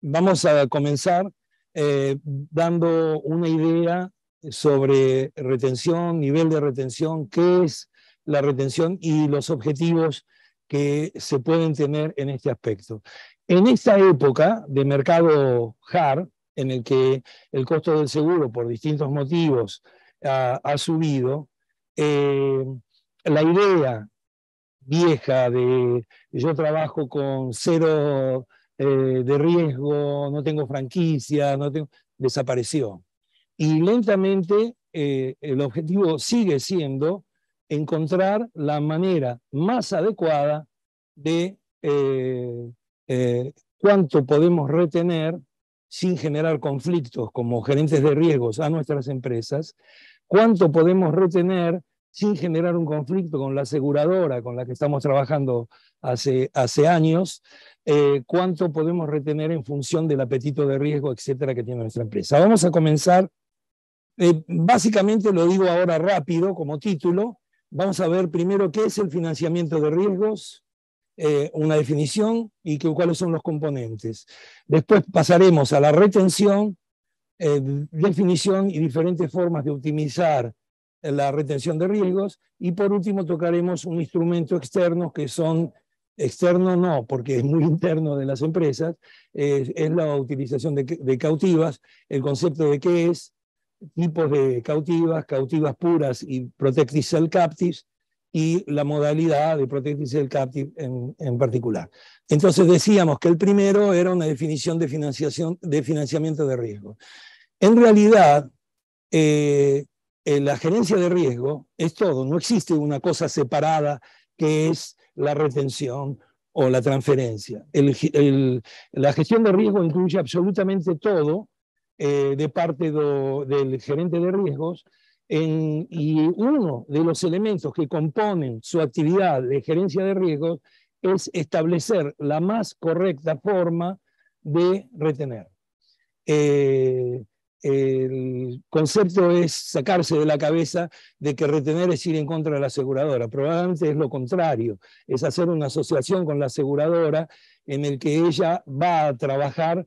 Vamos a comenzar dando una idea sobre retención, nivel de retención, qué es la retención y los objetivos que se pueden tener en este aspecto. En esta época de mercado hard, en el que el costo del seguro por distintos motivos ha subido, la idea vieja de yo trabajo con cero de riesgo, no tengo franquicia, desapareció. Y lentamente el objetivo sigue siendo encontrar la manera más adecuada de cuánto podemos retener sin generar conflictos como gerentes de riesgos a nuestras empresas, cuánto podemos retener sin generar un conflicto con la aseguradora con la que estamos trabajando hace años, cuánto podemos retener en función del apetito de riesgo, etcétera, que tiene nuestra empresa. Vamos a comenzar, básicamente lo digo ahora rápido como título. Vamos a ver primero qué es el financiamiento de riesgos, una definición y cuáles son los componentes. Después pasaremos a la retención, definición y diferentes formas de optimizar la retención de riesgos, y por último tocaremos un instrumento externo que son, externo no, porque es muy interno de las empresas, es la utilización de cautivas, el concepto de qué es, tipos de cautivas, cautivas puras y protected cell captives, y la modalidad de protected cell captive en particular. Entonces decíamos que el primero era una definición de financiamiento de riesgo. En realidad, la gerencia de riesgo es todo, no existe una cosa separada que es la retención o la transferencia. La gestión de riesgo incluye absolutamente todo de parte del gerente de riesgos, y uno de los elementos que componen su actividad de gerencia de riesgos es establecer la más correcta forma de retener. El concepto es sacarse de la cabeza de que retener es ir en contra de la aseguradora. Probablemente es lo contrario, es hacer una asociación con la aseguradora en el que ella va a trabajar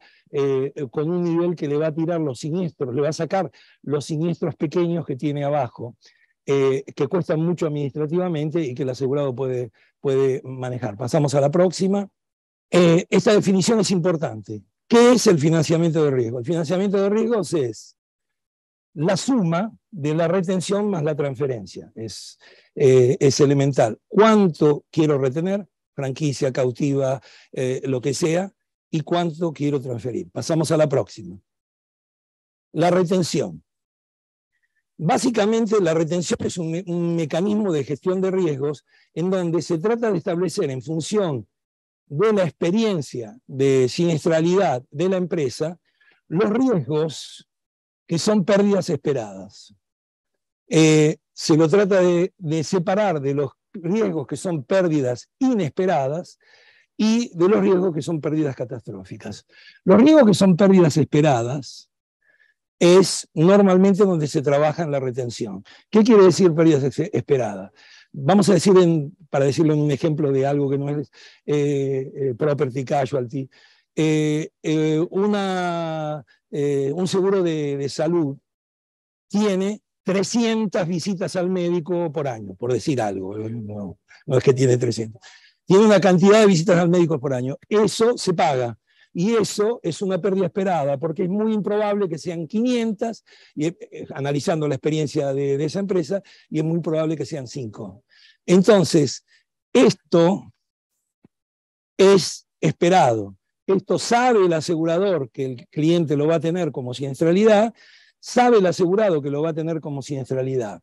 con un nivel que le va a tirar los siniestros, le va a sacar los siniestros pequeños que tiene abajo, que cuestan mucho administrativamente y que el asegurado puede manejar. Pasamos a la próxima. Esta definición es importante. ¿Qué es el financiamiento de riesgo? El financiamiento de riesgos es la suma de la retención más la transferencia. Es elemental. ¿Cuánto quiero retener? Franquicia, cautiva, lo que sea. ¿Y cuánto quiero transferir? Pasamos a la próxima. La retención. Básicamente, la retención es un mecanismo de gestión de riesgos en donde se trata de establecer en función de la experiencia de siniestralidad de la empresa, los riesgos que son pérdidas esperadas. Se lo trata de separar de los riesgos que son pérdidas inesperadas y de los riesgos que son pérdidas catastróficas. Los riesgos que son pérdidas esperadas es normalmente donde se trabaja en la retención. ¿Qué quiere decir pérdidas esperadas? Vamos a decir, para decirlo en un ejemplo de algo que no es property casualty, un seguro de salud tiene 300 visitas al médico por año, por decir algo, no es que tiene 300. Tiene una cantidad de visitas al médico por año. Eso se paga. Y eso es una pérdida esperada, porque es muy improbable que sean 500, analizando la experiencia de esa empresa, y es muy probable que sean 5. Entonces, esto es esperado. Esto sabe el asegurador que el cliente lo va a tener como siniestralidad, sabe el asegurado que lo va a tener como siniestralidad.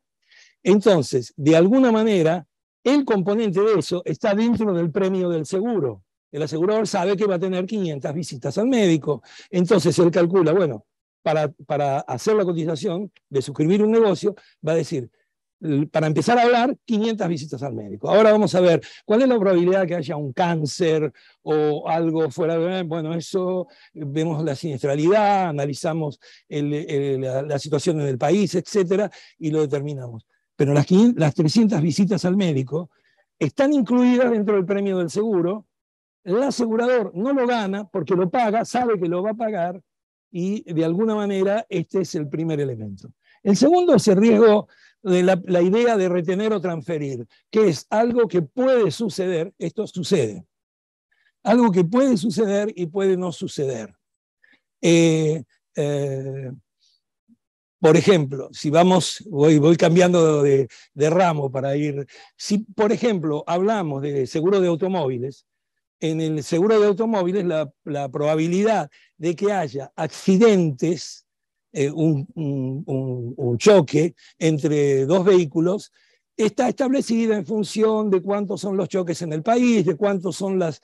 Entonces, de alguna manera, el componente de eso está dentro del premio del seguro. El asegurador sabe que va a tener 500 visitas al médico. Entonces él calcula, bueno, para hacer la cotización de suscribir un negocio, va a decir, para empezar a hablar, 500 visitas al médico. Ahora vamos a ver cuál es la probabilidad de que haya un cáncer o algo fuera de... Bueno, eso, vemos la siniestralidad, analizamos la situación en el país, etcétera, y lo determinamos. Pero las 300 visitas al médico están incluidas dentro del premio del seguro, El asegurador no lo gana porque lo paga, sabe que lo va a pagar y de alguna manera este es el primer elemento. El segundo es el riesgo de la idea de retener o transferir, que es algo que puede suceder, esto sucede, algo que puede suceder y puede no suceder. Por ejemplo, si voy cambiando de ramo para ir, si por ejemplo hablamos de seguro de automóviles, en el seguro de automóviles la probabilidad de que haya accidentes, un choque entre dos vehículos, está establecida en función de cuántos son los choques en el país, de cuántos son las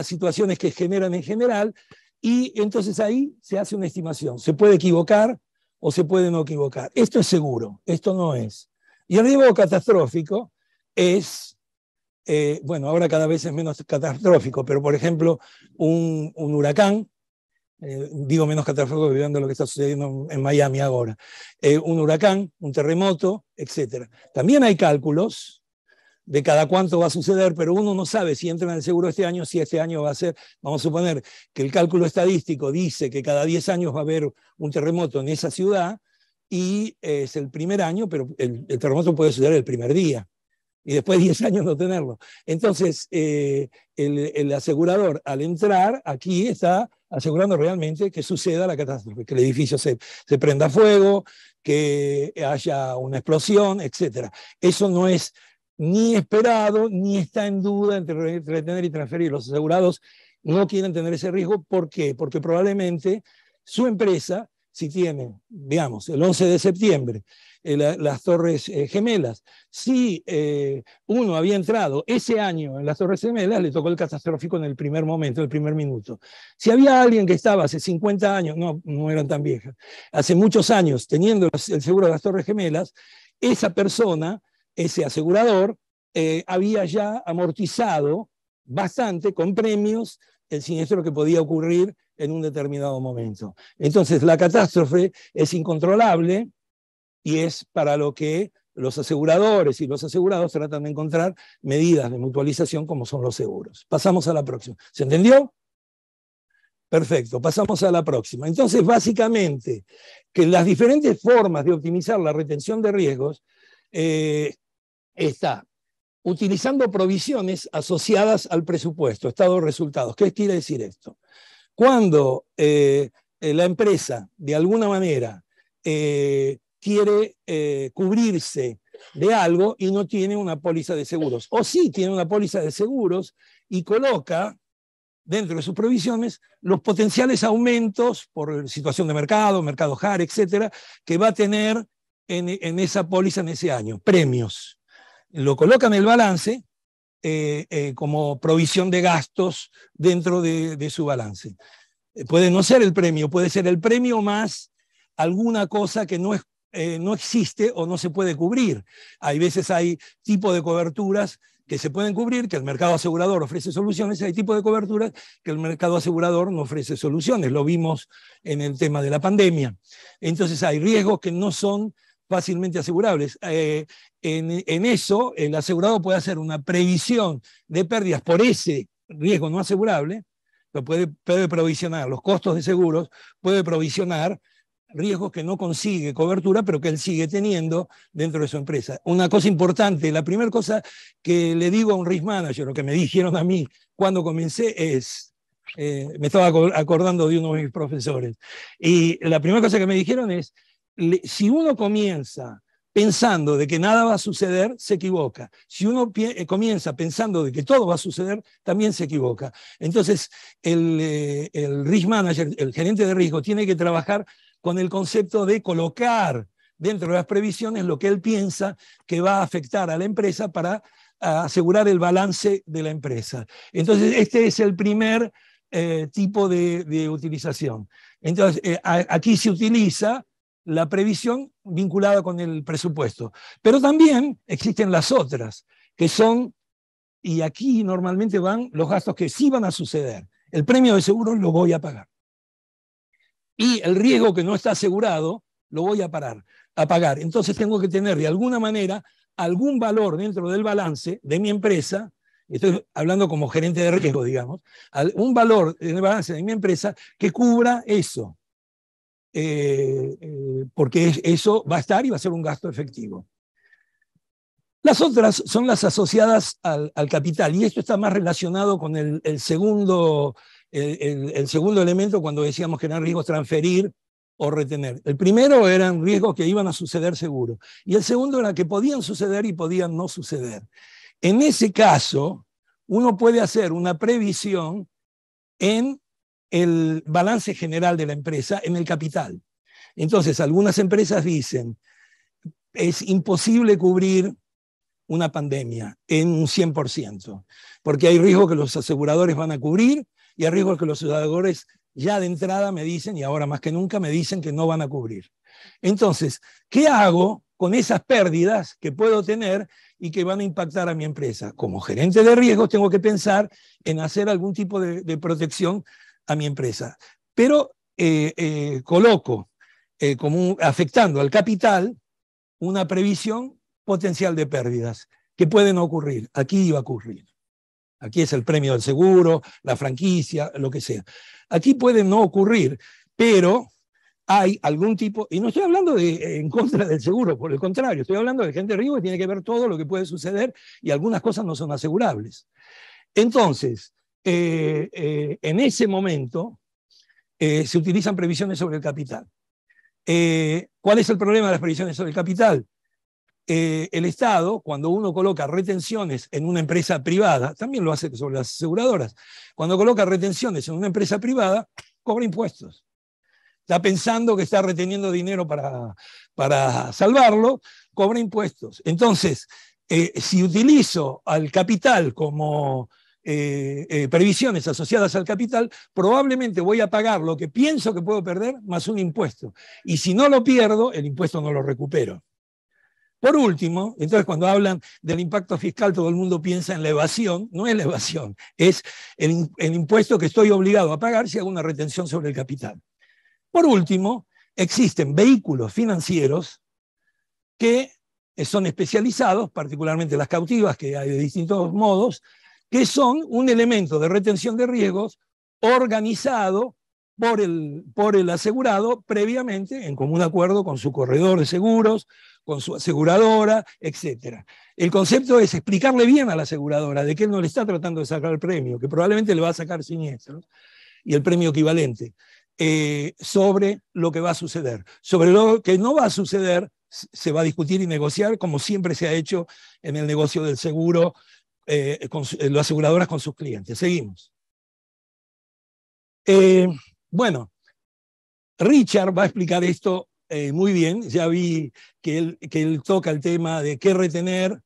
situaciones que generan en general, y entonces ahí se hace una estimación. Se puede equivocar o se puede no equivocar. Esto es seguro, esto no es. Y el riesgo catastrófico es, bueno, ahora cada vez es menos catastrófico, pero por ejemplo, un huracán, digo menos catastrófico viendo lo que está sucediendo en Miami ahora, un huracán, un terremoto, etc. También hay cálculos de cada cuánto va a suceder, pero uno no sabe si entra en el seguro este año, si este año va a ser, vamos a suponer que el cálculo estadístico dice que cada 10 años va a haber un terremoto en esa ciudad y es el primer año, pero el terremoto puede suceder el primer día y después de 10 años no tenerlo. Entonces, el asegurador al entrar aquí está asegurando realmente que suceda la catástrofe, que el edificio se prenda fuego, que haya una explosión, etc. Eso no es ni esperado, ni está en duda entre retener y transferir. Los asegurados no quieren tener ese riesgo. ¿Por qué? Porque probablemente su empresa, si tiene, digamos, el 11 de septiembre, las Torres Gemelas, si uno había entrado ese año en las Torres Gemelas, le tocó el catastrófico en el primer momento, en el primer minuto. Si había alguien que estaba hace 50 años, no eran tan viejas, hace muchos años teniendo el seguro de las Torres Gemelas, esa persona, ese asegurador, había ya amortizado bastante con premios el siniestro que podía ocurrir en un determinado momento. Entonces, la catástrofe es incontrolable y es para lo que los aseguradores y los asegurados tratan de encontrar medidas de mutualización como son los seguros. Pasamos a la próxima. ¿Se entendió? Perfecto, pasamos a la próxima. Entonces, básicamente, que las diferentes formas de optimizar la retención de riesgos está utilizando provisiones asociadas al presupuesto, estado de resultados. ¿Qué quiere decir esto? Cuando la empresa, de alguna manera, quiere cubrirse de algo y no tiene una póliza de seguros, o sí tiene una póliza de seguros y coloca dentro de sus provisiones los potenciales aumentos por situación de mercado, mercado JAR, etcétera, que va a tener en esa póliza en ese año, premios. Lo coloca en el balance como provisión de gastos dentro de su balance. Puede no ser el premio, puede ser el premio más alguna cosa que no existe o no se puede cubrir. Hay veces hay tipo de coberturas que se pueden cubrir, que el mercado asegurador ofrece soluciones, y hay tipo de coberturas que el mercado asegurador no ofrece soluciones. Lo vimos en el tema de la pandemia. Entonces hay riesgos que no son fácilmente asegurables. En eso, el asegurado puede hacer una previsión de pérdidas por ese riesgo no asegurable, pero puede provisionar los costos de seguros, puede provisionar riesgos que no consigue cobertura, pero que él sigue teniendo dentro de su empresa. Una cosa importante, la primera cosa que le digo a un risk manager, o que me dijeron a mí cuando comencé, es, me estaba acordando de uno de mis profesores, y la primera cosa que me dijeron es, si uno comienza pensando de que nada va a suceder, se equivoca. Si uno comienza pensando de que todo va a suceder, también se equivoca. Entonces, el risk manager, el gerente de riesgo, tiene que trabajar con el concepto de colocar dentro de las previsiones lo que él piensa que va a afectar a la empresa para asegurar el balance de la empresa. Entonces, este es el primer tipo de utilización. Entonces, aquí se utiliza la previsión vinculada con el presupuesto. Pero también existen las otras, que son, y aquí normalmente van los gastos que sí van a suceder. El premio de seguro lo voy a pagar. Y el riesgo que no está asegurado lo voy a pagar. Entonces tengo que tener de alguna manera algún valor dentro del balance de mi empresa estoy hablando como gerente de riesgo, digamos, un valor en el balance de mi empresa que cubra eso, porque eso va a estar y va a ser un gasto efectivo. Las otras son las asociadas al capital, y esto está más relacionado con el segundo elemento cuando decíamos que eran riesgos transferir o retener. El primero eran riesgos que iban a suceder seguro, y el segundo era que podían suceder y podían no suceder. En ese caso, uno puede hacer una previsión en el balance general de la empresa, en el capital. Entonces, algunas empresas dicen, es imposible cubrir una pandemia en un 100%, porque hay riesgos que los aseguradores van a cubrir y hay riesgos que los aseguradores ya de entrada me dicen, y ahora más que nunca me dicen que no van a cubrir. Entonces, ¿qué hago con esas pérdidas que puedo tener y que van a impactar a mi empresa? Como gerente de riesgos tengo que pensar en hacer algún tipo de protección a mi empresa, pero coloco afectando al capital una previsión potencial de pérdidas que pueden ocurrir. Aquí iba a ocurrir. Aquí es el premio del seguro, la franquicia, lo que sea. Aquí puede no ocurrir, pero hay algún tipo, y no estoy hablando en contra del seguro, por el contrario, estoy hablando de gente de riesgo que tiene que ver todo lo que puede suceder y algunas cosas no son asegurables. Entonces, en ese momento se utilizan previsiones sobre el capital. ¿Cuál es el problema de las previsiones sobre el capital? El Estado, cuando uno coloca retenciones en una empresa privada, también lo hace sobre las aseguradoras, cuando coloca retenciones en una empresa privada, cobra impuestos. Está pensando que está reteniendo dinero para salvarlo, cobra impuestos. Entonces, si utilizo al capital como previsiones asociadas al capital, probablemente voy a pagar lo que pienso que puedo perder más un impuesto. Y si no lo pierdo, el impuesto no lo recupero. Por último, entonces cuando hablan del impacto fiscal, todo el mundo piensa en la evasión. No es la evasión, es el impuesto que estoy obligado a pagar si hago una retención sobre el capital. Por último, existen vehículos financieros que son especializados, particularmente las cautivas, que hay de distintos modos, que son un elemento de retención de riesgos organizado por el asegurado previamente en común acuerdo con su corredor de seguros, con su aseguradora, etc. El concepto es explicarle bien a la aseguradora de que él no le está tratando de sacar el premio, que probablemente le va a sacar siniestros, y el premio equivalente, sobre lo que va a suceder. Sobre lo que no va a suceder, se va a discutir y negociar, como siempre se ha hecho en el negocio del seguro, las aseguradoras con sus clientes. Seguimos. Bueno, Richard va a explicar esto muy bien. Ya vi que él toca el tema de qué retener,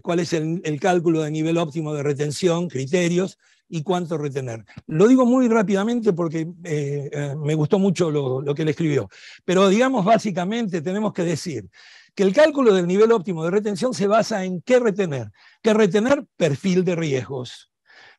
cuál es el cálculo de nivel óptimo de retención, criterios y cuánto retener. Lo digo muy rápidamente porque me gustó mucho lo que él escribió. Pero digamos, básicamente tenemos que decir que el cálculo del nivel óptimo de retención se basa en qué retener. ¿Qué retener? Perfil de riesgos.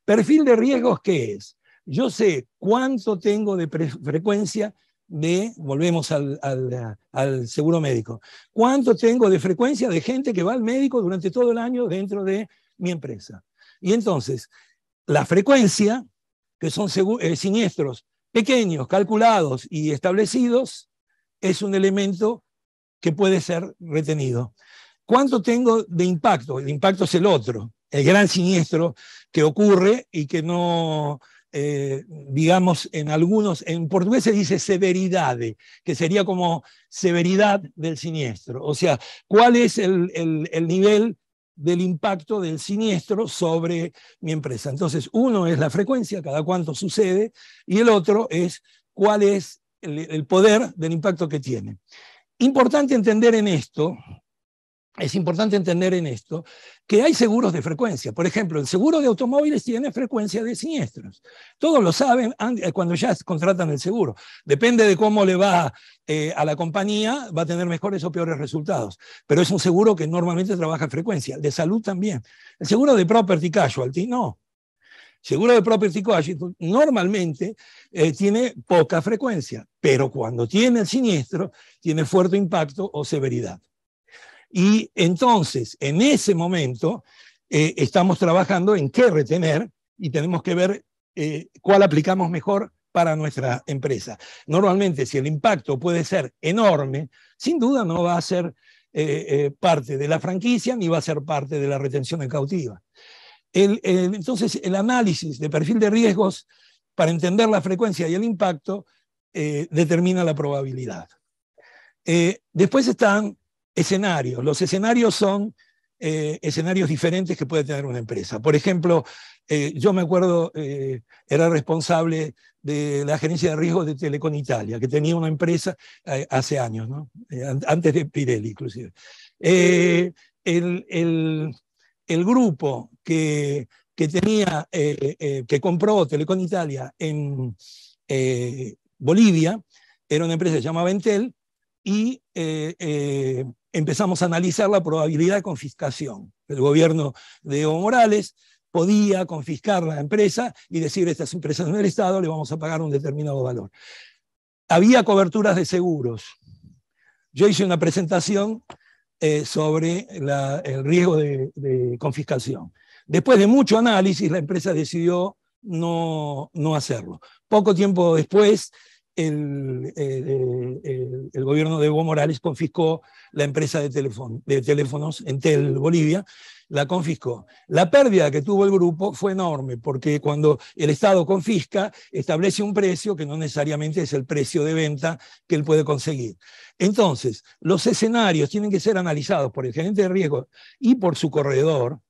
¿Perfil de riesgos qué es? Yo sé cuánto tengo de frecuencia volvemos al seguro médico, cuánto tengo de frecuencia de gente que va al médico durante todo el año dentro de mi empresa. Y entonces, la frecuencia, que son siniestros pequeños, calculados y establecidos, es un elemento que puede ser retenido. ¿Cuánto tengo de impacto? El impacto es el otro, el gran siniestro que ocurre y que no... digamos, en portugués se dice severidade, que sería como severidad del siniestro. O sea, ¿cuál es el nivel del impacto del siniestro sobre mi empresa? Entonces, uno es la frecuencia, cada cuánto sucede, y el otro es cuál es el poder del impacto que tiene. Importante entender en esto, que hay seguros de frecuencia. Por ejemplo, el seguro de automóviles tiene frecuencia de siniestros. Todos lo saben cuando ya contratan el seguro. Depende de cómo le va a la compañía, va a tener mejores o peores resultados. Pero es un seguro que normalmente trabaja en frecuencia. De salud también. El seguro de property casualty, no. Seguro de property casualty normalmente tiene poca frecuencia, pero cuando tiene el siniestro, tiene fuerte impacto o severidad. Y entonces, en ese momento, estamos trabajando en qué retener y tenemos que ver cuál aplicamos mejor para nuestra empresa. Normalmente, si el impacto puede ser enorme, sin duda no va a ser parte de la franquicia ni va a ser parte de la retención en cautiva. Entonces, el análisis de perfil de riesgos para entender la frecuencia y el impacto determina la probabilidad. Después están escenarios. Los escenarios son escenarios diferentes que puede tener una empresa. Por ejemplo, yo me acuerdo, era responsable de la gerencia de riesgos de Telecom Italia, que tenía una empresa hace años, ¿no? Antes de Pirelli, inclusive. El grupo que tenía, que compró Telecom Italia en Bolivia, era una empresa que se llamaba Entel, y empezamos a analizar la probabilidad de confiscación. El gobierno de Evo Morales podía confiscar la empresa y decir, estas empresas del Estado le vamos a pagar un determinado valor. Había coberturas de seguros. Yo hice una presentación sobre el riesgo de confiscación. Después de mucho análisis, la empresa decidió no hacerlo. Poco tiempo después, el gobierno de Evo Morales confiscó la empresa de teléfonos, Entel Bolivia, la confiscó. La pérdida que tuvo el grupo fue enorme, porque cuando el Estado confisca, establece un precio que no necesariamente es el precio de venta que él puede conseguir. Entonces, los escenarios tienen que ser analizados por el gerente de riesgo y por su corredor.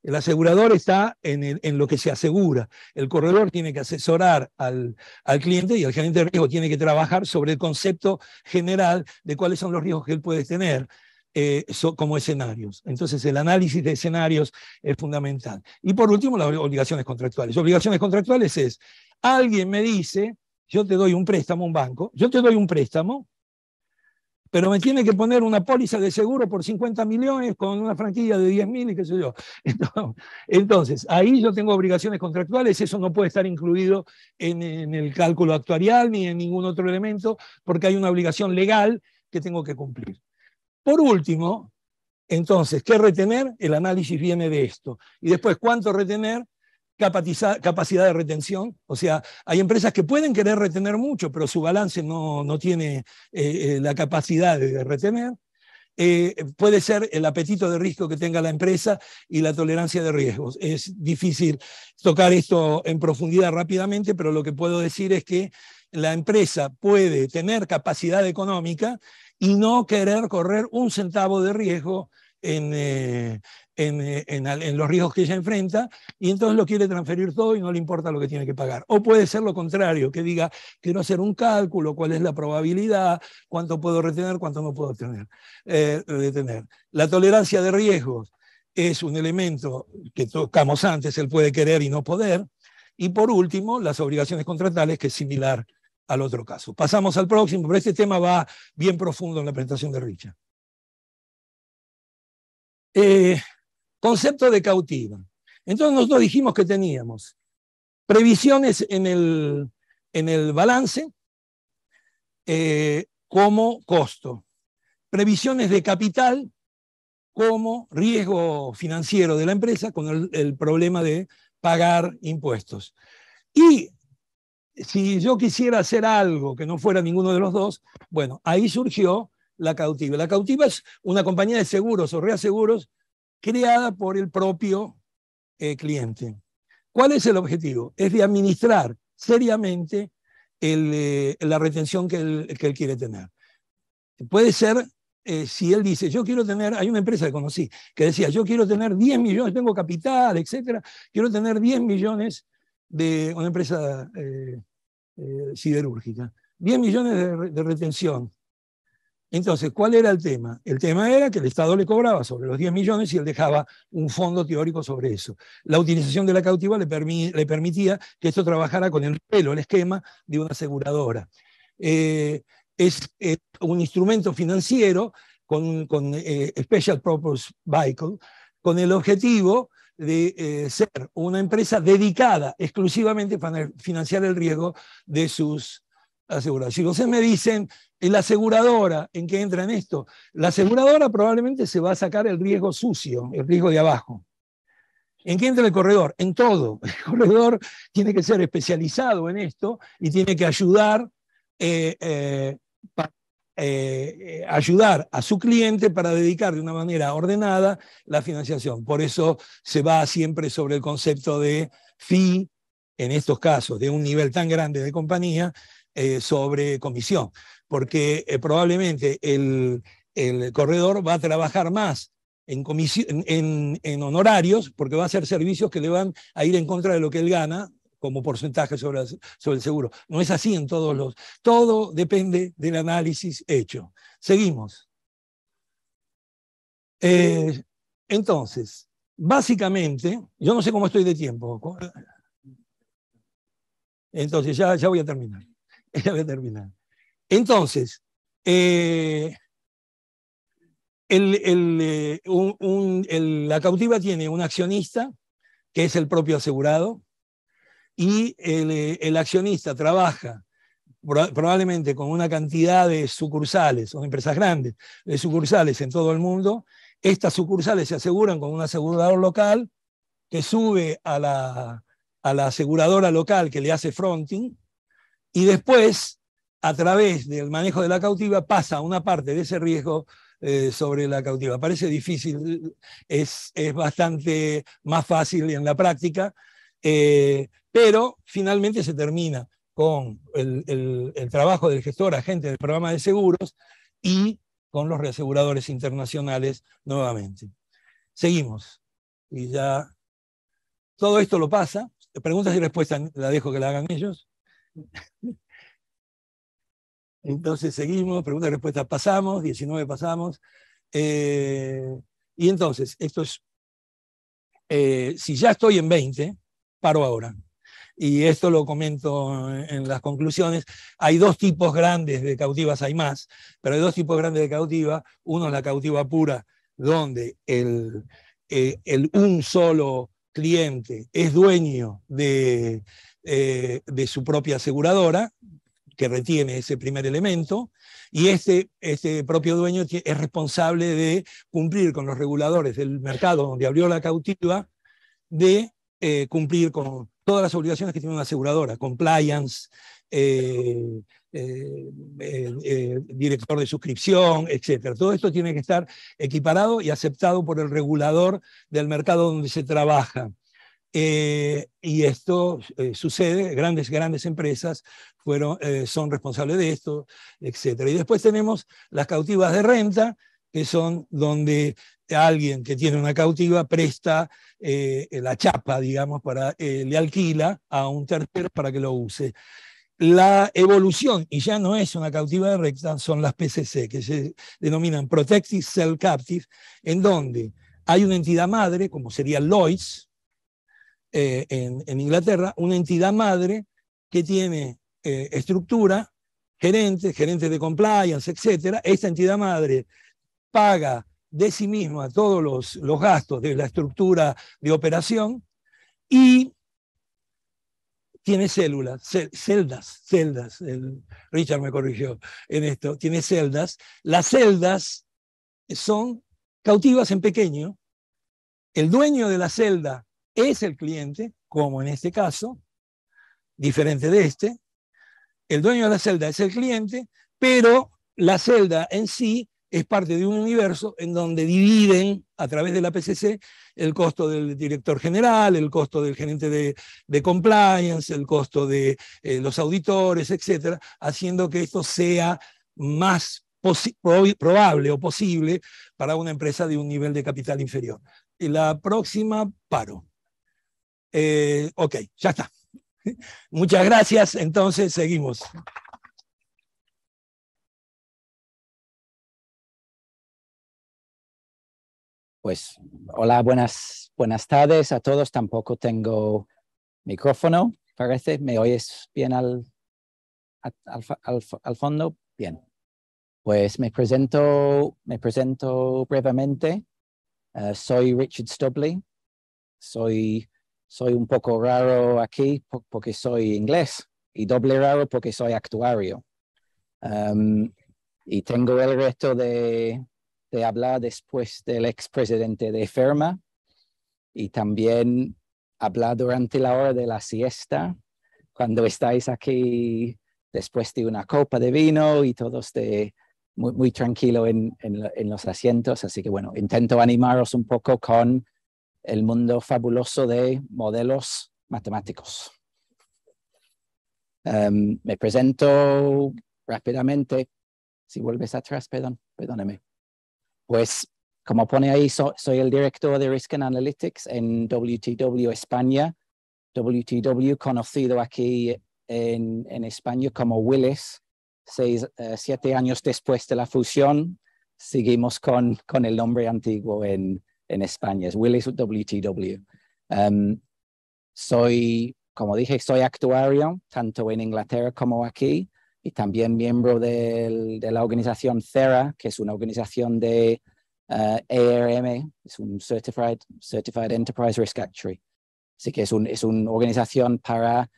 El asegurador está en lo que se asegura. El corredor tiene que asesorar al cliente y el gerente de riesgo tiene que trabajar sobre el concepto general de cuáles son los riesgos que él puede tener como escenarios. Entonces, el análisis de escenarios es fundamental. Y por último, las obligaciones contractuales. Obligaciones contractuales es, alguien me dice, yo te doy un préstamo a un banco, yo te doy un préstamo, pero me tiene que poner una póliza de seguro por 50 millones con una franquicia de 10.000 y qué sé yo. Entonces, ahí yo tengo obligaciones contractuales, eso no puede estar incluido en el cálculo actuarial ni en ningún otro elemento, porque hay una obligación legal que tengo que cumplir. Por último, entonces, ¿qué retener? El análisis viene de esto. Y después, ¿cuánto retener? Capacidad de retención, o sea, hay empresas que pueden querer retener mucho, pero su balance no tiene la capacidad de retener. Puede ser el apetito de riesgo que tenga la empresa y la tolerancia de riesgos. Es difícil tocar esto en profundidad rápidamente, pero lo que puedo decir es que la empresa puede tener capacidad económica y no querer correr un centavo de riesgo en los riesgos que ella enfrenta, y entonces lo quiere transferir todo y no le importa lo que tiene que pagar. O puede ser lo contrario, que diga, quiero hacer un cálculo, cuál es la probabilidad, cuánto puedo retener, cuánto no puedo retener. La tolerancia de riesgos es un elemento que tocamos antes, él puede querer y no poder. Y por último, las obligaciones contractuales, que es similar al otro caso. Pasamos al próximo, pero este tema va bien profundo en la presentación de Richard. Concepto de cautiva. Entonces nosotros dijimos que teníamos previsiones en el balance como costo, previsiones de capital como riesgo financiero de la empresa con el problema de pagar impuestos. Y si yo quisiera hacer algo que no fuera ninguno de los dos, bueno, ahí surgió la cautiva. La cautiva es una compañía de seguros o reaseguros creada por el propio cliente. ¿Cuál es el objetivo? Es de administrar seriamente la retención que él quiere tener. Puede ser, si él dice, yo quiero tener, hay una empresa que conocí, que decía, yo quiero tener 10 millones, tengo capital, etcétera, quiero tener 10 millones de una empresa siderúrgica, 10 millones de retención. Entonces, ¿cuál era el tema? El tema era que el Estado le cobraba sobre los 10 millones y él dejaba un fondo teórico sobre eso. La utilización de la cautiva le permitía que esto trabajara con el esquema de una aseguradora. Es un instrumento financiero con Special Purpose Vehicle, con el objetivo de ser una empresa dedicada exclusivamente para financiar el riesgo de sus aseguradoras. Si ustedes me dicen, la aseguradora, ¿en qué entra en esto? La aseguradora probablemente se va a sacar el riesgo sucio, el riesgo de abajo. ¿En qué entra el corredor? En todo. El corredor tiene que ser especializado en esto y tiene que ayudar, ayudar a su cliente para dedicar de una manera ordenada la financiación. Por eso se va siempre sobre el concepto de fee, en estos casos, de un nivel tan grande de compañía, sobre comisión. Porque probablemente el corredor va a trabajar más en honorarios, porque va a hacer servicios que le van a ir en contra de lo que él gana como porcentaje sobre el seguro. No es así en todos los... Todo depende del análisis hecho. Seguimos. Entonces, básicamente, yo no sé cómo estoy de tiempo. Entonces, ya voy a terminar. Ya voy a terminar. Entonces, la cautiva tiene un accionista, que es el propio asegurado, y el accionista trabaja probablemente con una cantidad de sucursales, son empresas grandes, de sucursales en todo el mundo. Estas sucursales se aseguran con un asegurador local que sube a la aseguradora local que le hace fronting, y después, a través del manejo de la cautiva, pasa una parte de ese riesgo sobre la cautiva. Parece difícil, es bastante más fácil en la práctica, pero finalmente se termina con el trabajo del gestor agente del programa de seguros y con los reaseguradores internacionales nuevamente. Seguimos. Y ya todo esto lo pasa. Preguntas y respuestas la dejo que la hagan ellos. Entonces seguimos, preguntas y respuestas pasamos, 19 pasamos. Y entonces, esto es, si ya estoy en 20, paro ahora. Y esto lo comento en las conclusiones. Hay dos tipos grandes de cautivas, hay más, pero hay dos tipos grandes de cautiva. Uno es la cautiva pura, donde un solo cliente es dueño de su propia aseguradora, que retiene ese primer elemento, y este propio dueño es responsable de cumplir con los reguladores del mercado donde abrió la cautiva, de cumplir con todas las obligaciones que tiene una aseguradora, compliance, director de suscripción, etc. Todo esto tiene que estar equiparado y aceptado por el regulador del mercado donde se trabaja. Y esto sucede, grandes empresas son responsables de esto, etc. Y después tenemos las cautivas de renta, que son donde alguien que tiene una cautiva presta la chapa, digamos, le alquila a un tercero para que lo use. La evolución, y ya no es una cautiva de renta, son las PCC, que se denominan Protected Cell Captive, en donde hay una entidad madre, como sería Lloyds, en Inglaterra, una entidad madre que tiene estructura, gerentes de compliance, etc. Esta entidad madre paga de sí misma todos los gastos de la estructura de operación y tiene celdas, Richard me corrigió en esto, tiene celdas. Las celdas son cautivas en pequeño. El dueño de la celda es el cliente, como en este caso, diferente de este. El dueño de la celda es el cliente, pero la celda en sí es parte de un universo en donde dividen a través de la PCC el costo del director general, el costo del gerente de compliance, el costo de los auditores, etc., haciendo que esto sea más probable o posible para una empresa de un nivel de capital inferior. Y la próxima, paro. Ok, ya está. Muchas gracias, entonces seguimos. Pues, hola, buenas tardes a todos. Tampoco tengo micrófono, parece. ¿Me oyes bien al fondo? Bien. Pues me presento brevemente. Soy Richard Stubley. Soy un poco raro aquí porque soy inglés y doble raro porque soy actuario. Y tengo el reto de hablar después del expresidente de FERMA. y también hablar durante la hora de la siesta, cuando estáis aquí después de una copa de vino y todos muy, muy tranquilo en los asientos. Así que bueno, intento animaros un poco con el mundo fabuloso de modelos matemáticos. Me presento rápidamente. Si vuelves atrás, perdóneme. Pues, como pone ahí, soy el director de Risk and Analytics en WTW España. WTW, conocido aquí en España como Willis. 7 años después de la fusión, seguimos con el nombre antiguo en España. Es Willis WTW. Como dije, soy actuario, tanto en Inglaterra como aquí, y también miembro de la organización CERA, que es una organización de ARM, es un Certified Enterprise Risk Actuary. Así que es una organización para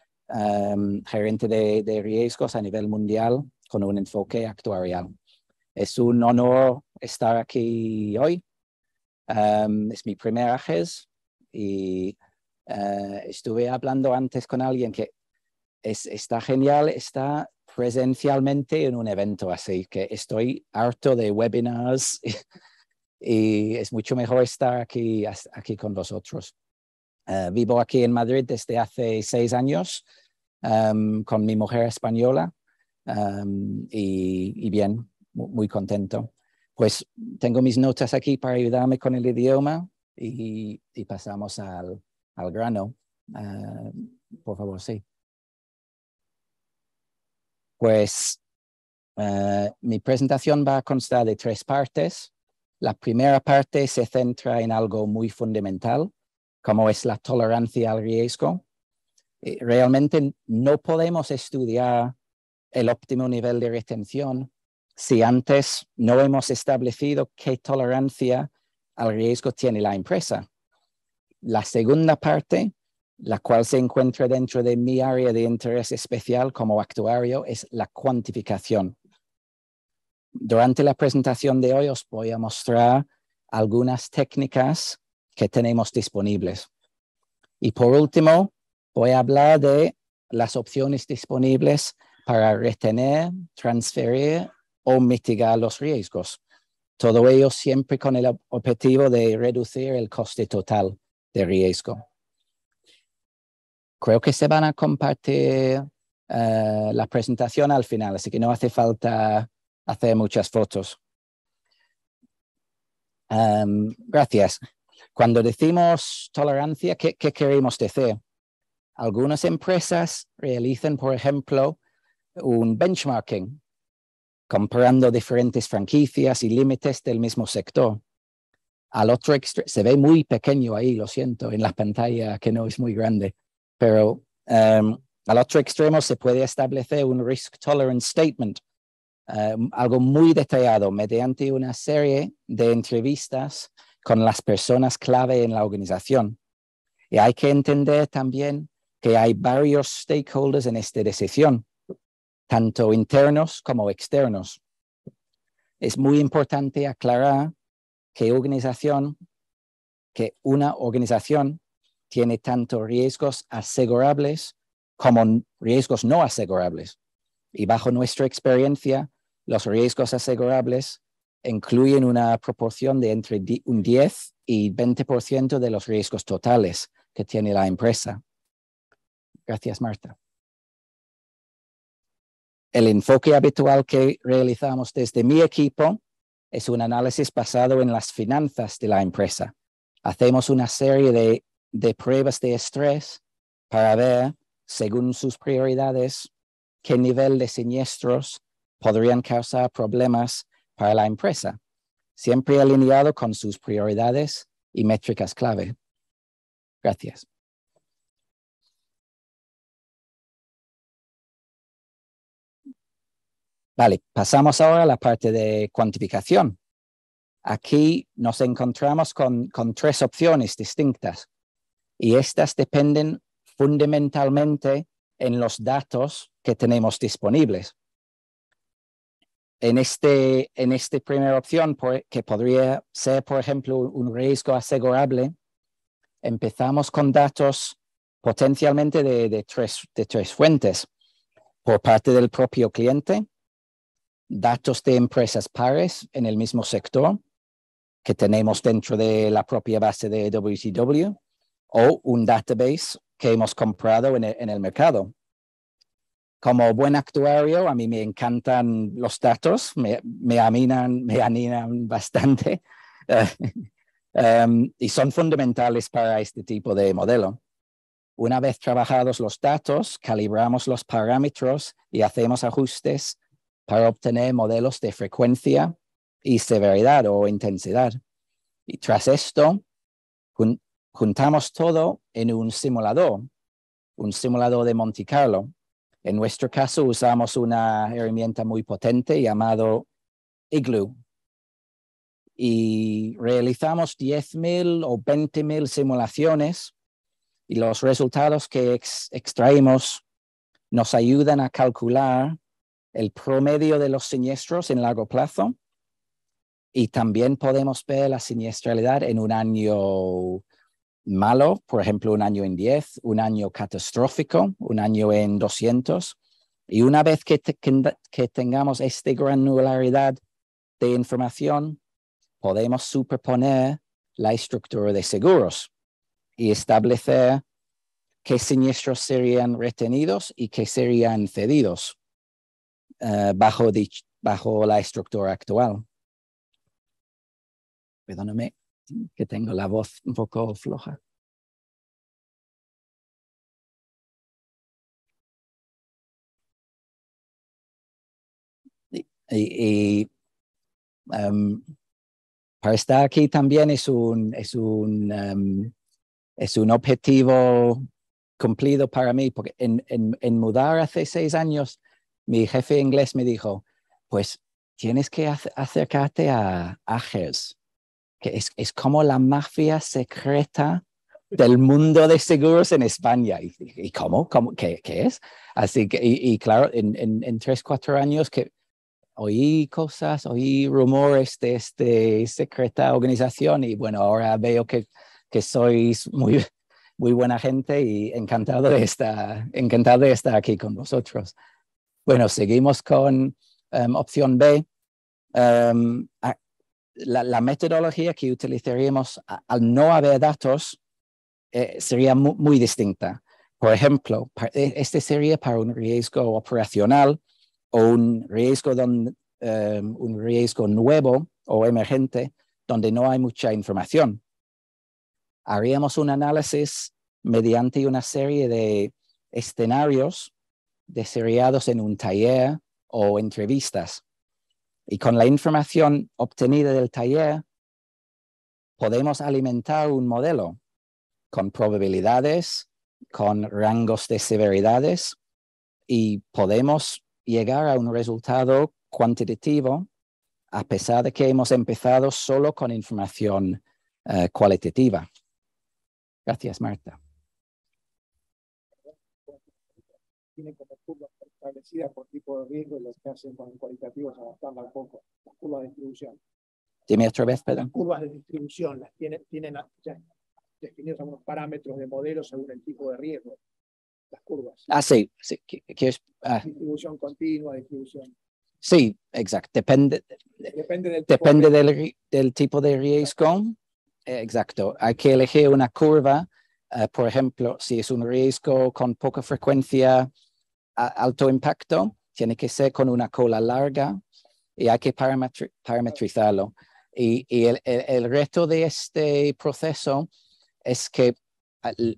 gerente de riesgos a nivel mundial con un enfoque actuarial. Es un honor estar aquí hoy. Es mi primera AGES y estuve hablando antes con alguien que está genial, está presencialmente en un evento así, que estoy harto de webinars y es mucho mejor estar aquí con vosotros. Vivo aquí en Madrid desde hace 6 años con mi mujer española y bien, muy contento. Pues tengo mis notas aquí para ayudarme con el idioma y pasamos al grano. Por favor, sí. Pues mi presentación va a constar de 3 partes. La primera parte se centra en algo muy fundamental, como es la tolerancia al riesgo. Realmente no podemos estudiar el óptimo nivel de retención si antes no hemos establecido qué tolerancia al riesgo tiene la empresa. La segunda parte, la cual se encuentra dentro de mi área de interés especial como actuario, es la cuantificación. Durante la presentación de hoy os voy a mostrar algunas técnicas que tenemos disponibles. Y por último, voy a hablar de las opciones disponibles para retener, transferir o mitigar los riesgos. Todo ello siempre con el objetivo de reducir el coste total de riesgo. Creo que se van a compartir la presentación al final, así que no hace falta hacer muchas fotos. Gracias. Cuando decimos tolerancia, ¿qué queremos decir? Algunas empresas realizan, por ejemplo, un benchmarking, comparando diferentes franquicias y límites del mismo sector. Al otro extremo, se ve muy pequeño ahí, lo siento, en la pantalla que no es muy grande, pero al otro extremo se puede establecer un Risk Tolerance Statement, algo muy detallado mediante una serie de entrevistas con las personas clave en la organización. Y hay que entender también que hay varios stakeholders en esta decisión, tanto internos como externos. Es muy importante aclarar que una organización tiene tanto riesgos asegurables como riesgos no asegurables. Y bajo nuestra experiencia, los riesgos asegurables incluyen una proporción de entre un 10 y 20% de los riesgos totales que tiene la empresa. Gracias, Marta. El enfoque habitual que realizamos desde mi equipo es un análisis basado en las finanzas de la empresa. Hacemos una serie de pruebas de estrés para ver, según sus prioridades, qué nivel de siniestros podrían causar problemas para la empresa, siempre alineado con sus prioridades y métricas clave. Gracias. Vale, pasamos ahora a la parte de cuantificación. Aquí nos encontramos con 3 opciones distintas y estas dependen fundamentalmente en los datos que tenemos disponibles. En esta primera opción, que podría ser, por ejemplo, un riesgo asegurable, empezamos con datos potencialmente de tres fuentes. Por parte del propio cliente, datos de empresas pares en el mismo sector que tenemos dentro de la propia base de WTW o un database que hemos comprado en el mercado. Como buen actuario, a mí me encantan los datos, me animan bastante y son fundamentales para este tipo de modelo. Una vez trabajados los datos, calibramos los parámetros y hacemos ajustes para obtener modelos de frecuencia y severidad o intensidad. Y tras esto, juntamos todo en un simulador de Monte Carlo. En nuestro caso usamos una herramienta muy potente llamado Igloo y realizamos 10.000 o 20.000 simulaciones y los resultados que extraemos nos ayudan a calcular el promedio de los siniestros en largo plazo y también podemos ver la siniestralidad en un año malo, por ejemplo, un año en 10, un año catastrófico, un año en 200. Y una vez que tengamos esta granularidad de información, podemos superponer la estructura de seguros y establecer qué siniestros serían retenidos y qué serían cedidos bajo la estructura actual. Perdóname que tengo la voz un poco floja. Para estar aquí también es un objetivo cumplido para mí, porque en mudar hace 6 años, mi jefe inglés me dijo, pues tienes que acercarte a Agers, que es como la mafia secreta del mundo de seguros en España. ¿Y cómo? ¿Qué es? Así que, y claro, en 3, 4 años que oí rumores de esta secreta organización y bueno, ahora veo que sois muy buena gente y encantado de estar aquí con vosotros. Bueno, seguimos con opción B. La metodología que utilizaríamos al no haber datos sería muy distinta. Por ejemplo, este sería para un riesgo operacional o un riesgo nuevo o emergente donde no hay mucha información. Haríamos un análisis mediante una serie de escenarios desarrollados en un taller o entrevistas. Y con la información obtenida del taller, podemos alimentar un modelo con probabilidades, con rangos de severidades y podemos llegar a un resultado cuantitativo a pesar de que hemos empezado solo con información cualitativa. Gracias, Marta. Tiene como curvas establecidas por tipo de riesgo y los que hacen con el cualitativo es adaptarla un poco, las curvas de distribución. Dime otra vez, perdón. Las curvas de distribución las tienen ya definidos algunos parámetros de modelo según el tipo de riesgo. Las curvas. Sí. Distribución continua, distribución. Sí, exacto. Depende del tipo de riesgo. Exacto. Hay que elegir una curva. Por ejemplo, si es un riesgo con poca frecuencia, alto impacto, tiene que ser con una cola larga y hay que parametrizarlo. Y el reto de este proceso es que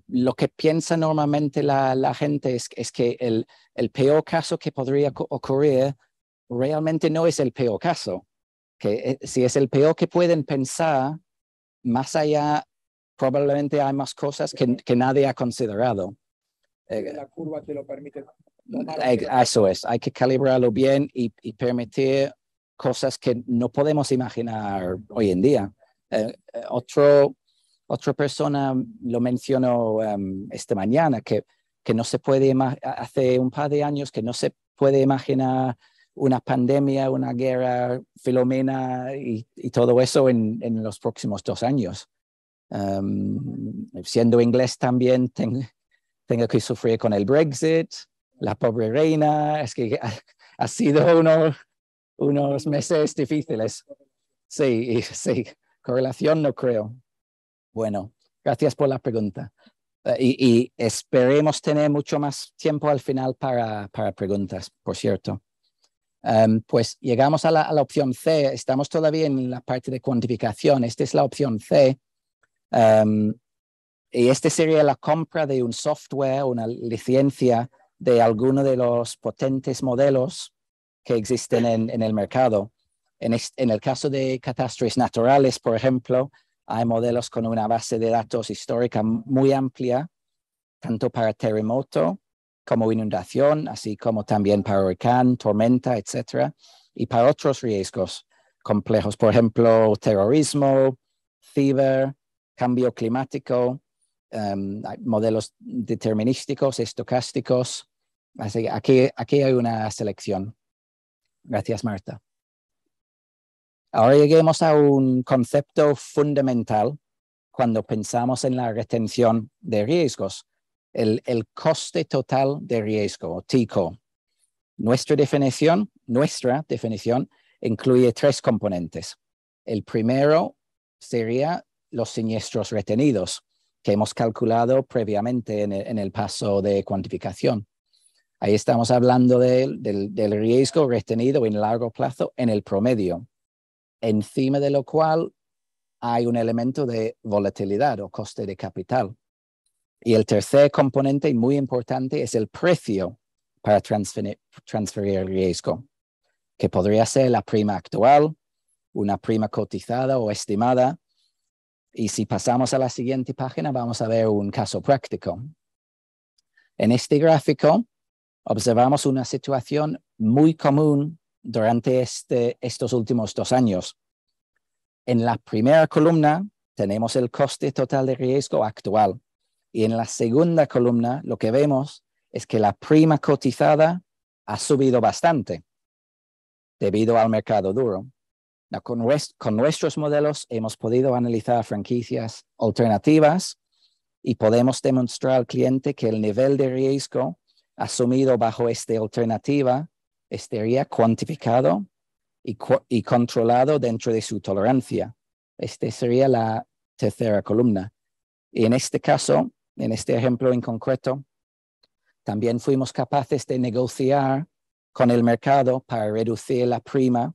lo que piensa normalmente la gente es que el peor caso que podría ocurrir realmente no es el peor caso. Que si es el peor que pueden pensar, más allá probablemente hay más cosas que nadie ha considerado. La curva te lo permite. Eso es, hay que calibrarlo bien y permitir cosas que no podemos imaginar hoy en día. Otra persona lo mencionó esta mañana, que no se puede, hace un par de años que no se puede imaginar una pandemia, una guerra, Filomena y todo eso en los próximos 2 años. Siendo inglés también tengo que sufrir con el Brexit, la pobre reina, es que ha sido unos meses difíciles. Sí, sí, correlación no creo. Bueno, gracias por la pregunta. Y esperemos tener mucho más tiempo al final para preguntas, por cierto. Pues llegamos a la opción C. Estamos todavía en la parte de cuantificación. Esta es la opción C. Y este sería la compra de un software, una licencia de alguno de los potentes modelos que existen en el mercado. En el caso de catástrofes naturales, por ejemplo, hay modelos con una base de datos histórica muy amplia, tanto para terremoto como inundación, así como también para huracán, tormenta, etc. Y para otros riesgos complejos, por ejemplo, terrorismo, ciber, cambio climático, hay modelos determinísticos, estocásticos. Así que aquí hay una selección. Gracias, Marta. Ahora lleguemos a un concepto fundamental cuando pensamos en la retención de riesgos, el coste total de riesgo, TICO. Nuestra definición incluye 3 componentes. El primero sería los siniestros retenidos, que hemos calculado previamente en el paso de cuantificación. Ahí estamos hablando del riesgo retenido en largo plazo en el promedio, encima de lo cual hay un elemento de volatilidad o coste de capital. Y el tercer componente muy importante es el precio para transferir el riesgo, que podría ser la prima actual, una prima cotizada o estimada. Y si pasamos a la siguiente página, vamos a ver un caso práctico. En este gráfico observamos una situación muy común durante estos últimos 2 años. En la primera columna tenemos el coste total de riesgo actual y en la segunda columna lo que vemos es que la prima cotizada ha subido bastante debido al mercado duro. Con nuestros modelos hemos podido analizar franquicias alternativas y podemos demostrar al cliente que el nivel de riesgo asumido bajo esta alternativa estaría cuantificado y controlado dentro de su tolerancia. Esta sería la tercera columna. Y en este caso, en este ejemplo en concreto, también fuimos capaces de negociar con el mercado para reducir la prima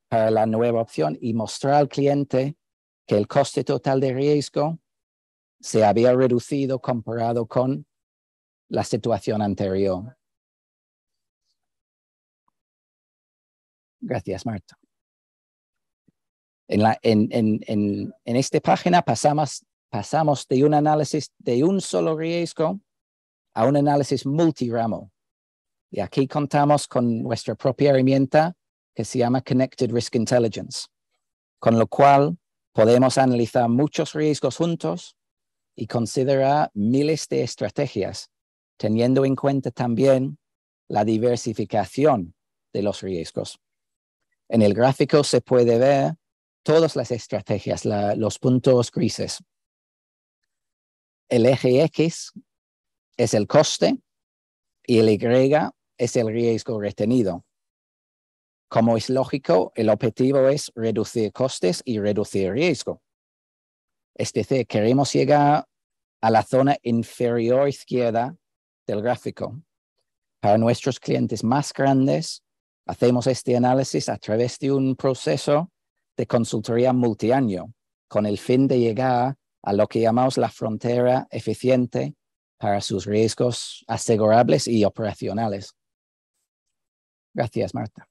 para la nueva opción y mostrar al cliente que el coste total de riesgo se había reducido comparado con la situación anterior. Gracias, Marta. En esta página pasamos de un análisis de un solo riesgo a un análisis multiramo. Y aquí contamos con nuestra propia herramienta que se llama Connected Risk Intelligence, con lo cual podemos analizar muchos riesgos juntos y considerar miles de estrategias, teniendo en cuenta también la diversificación de los riesgos. En el gráfico se puede ver todas las estrategias, los puntos grises. El eje X es el coste y el Y es el riesgo retenido. Como es lógico, el objetivo es reducir costes y reducir riesgo. Es decir, queremos llegar a la zona inferior izquierda del gráfico. Para nuestros clientes más grandes, hacemos este análisis a través de un proceso de consultoría multiaño, con el fin de llegar a lo que llamamos la frontera eficiente para sus riesgos asegurables y operacionales. Gracias, Marta.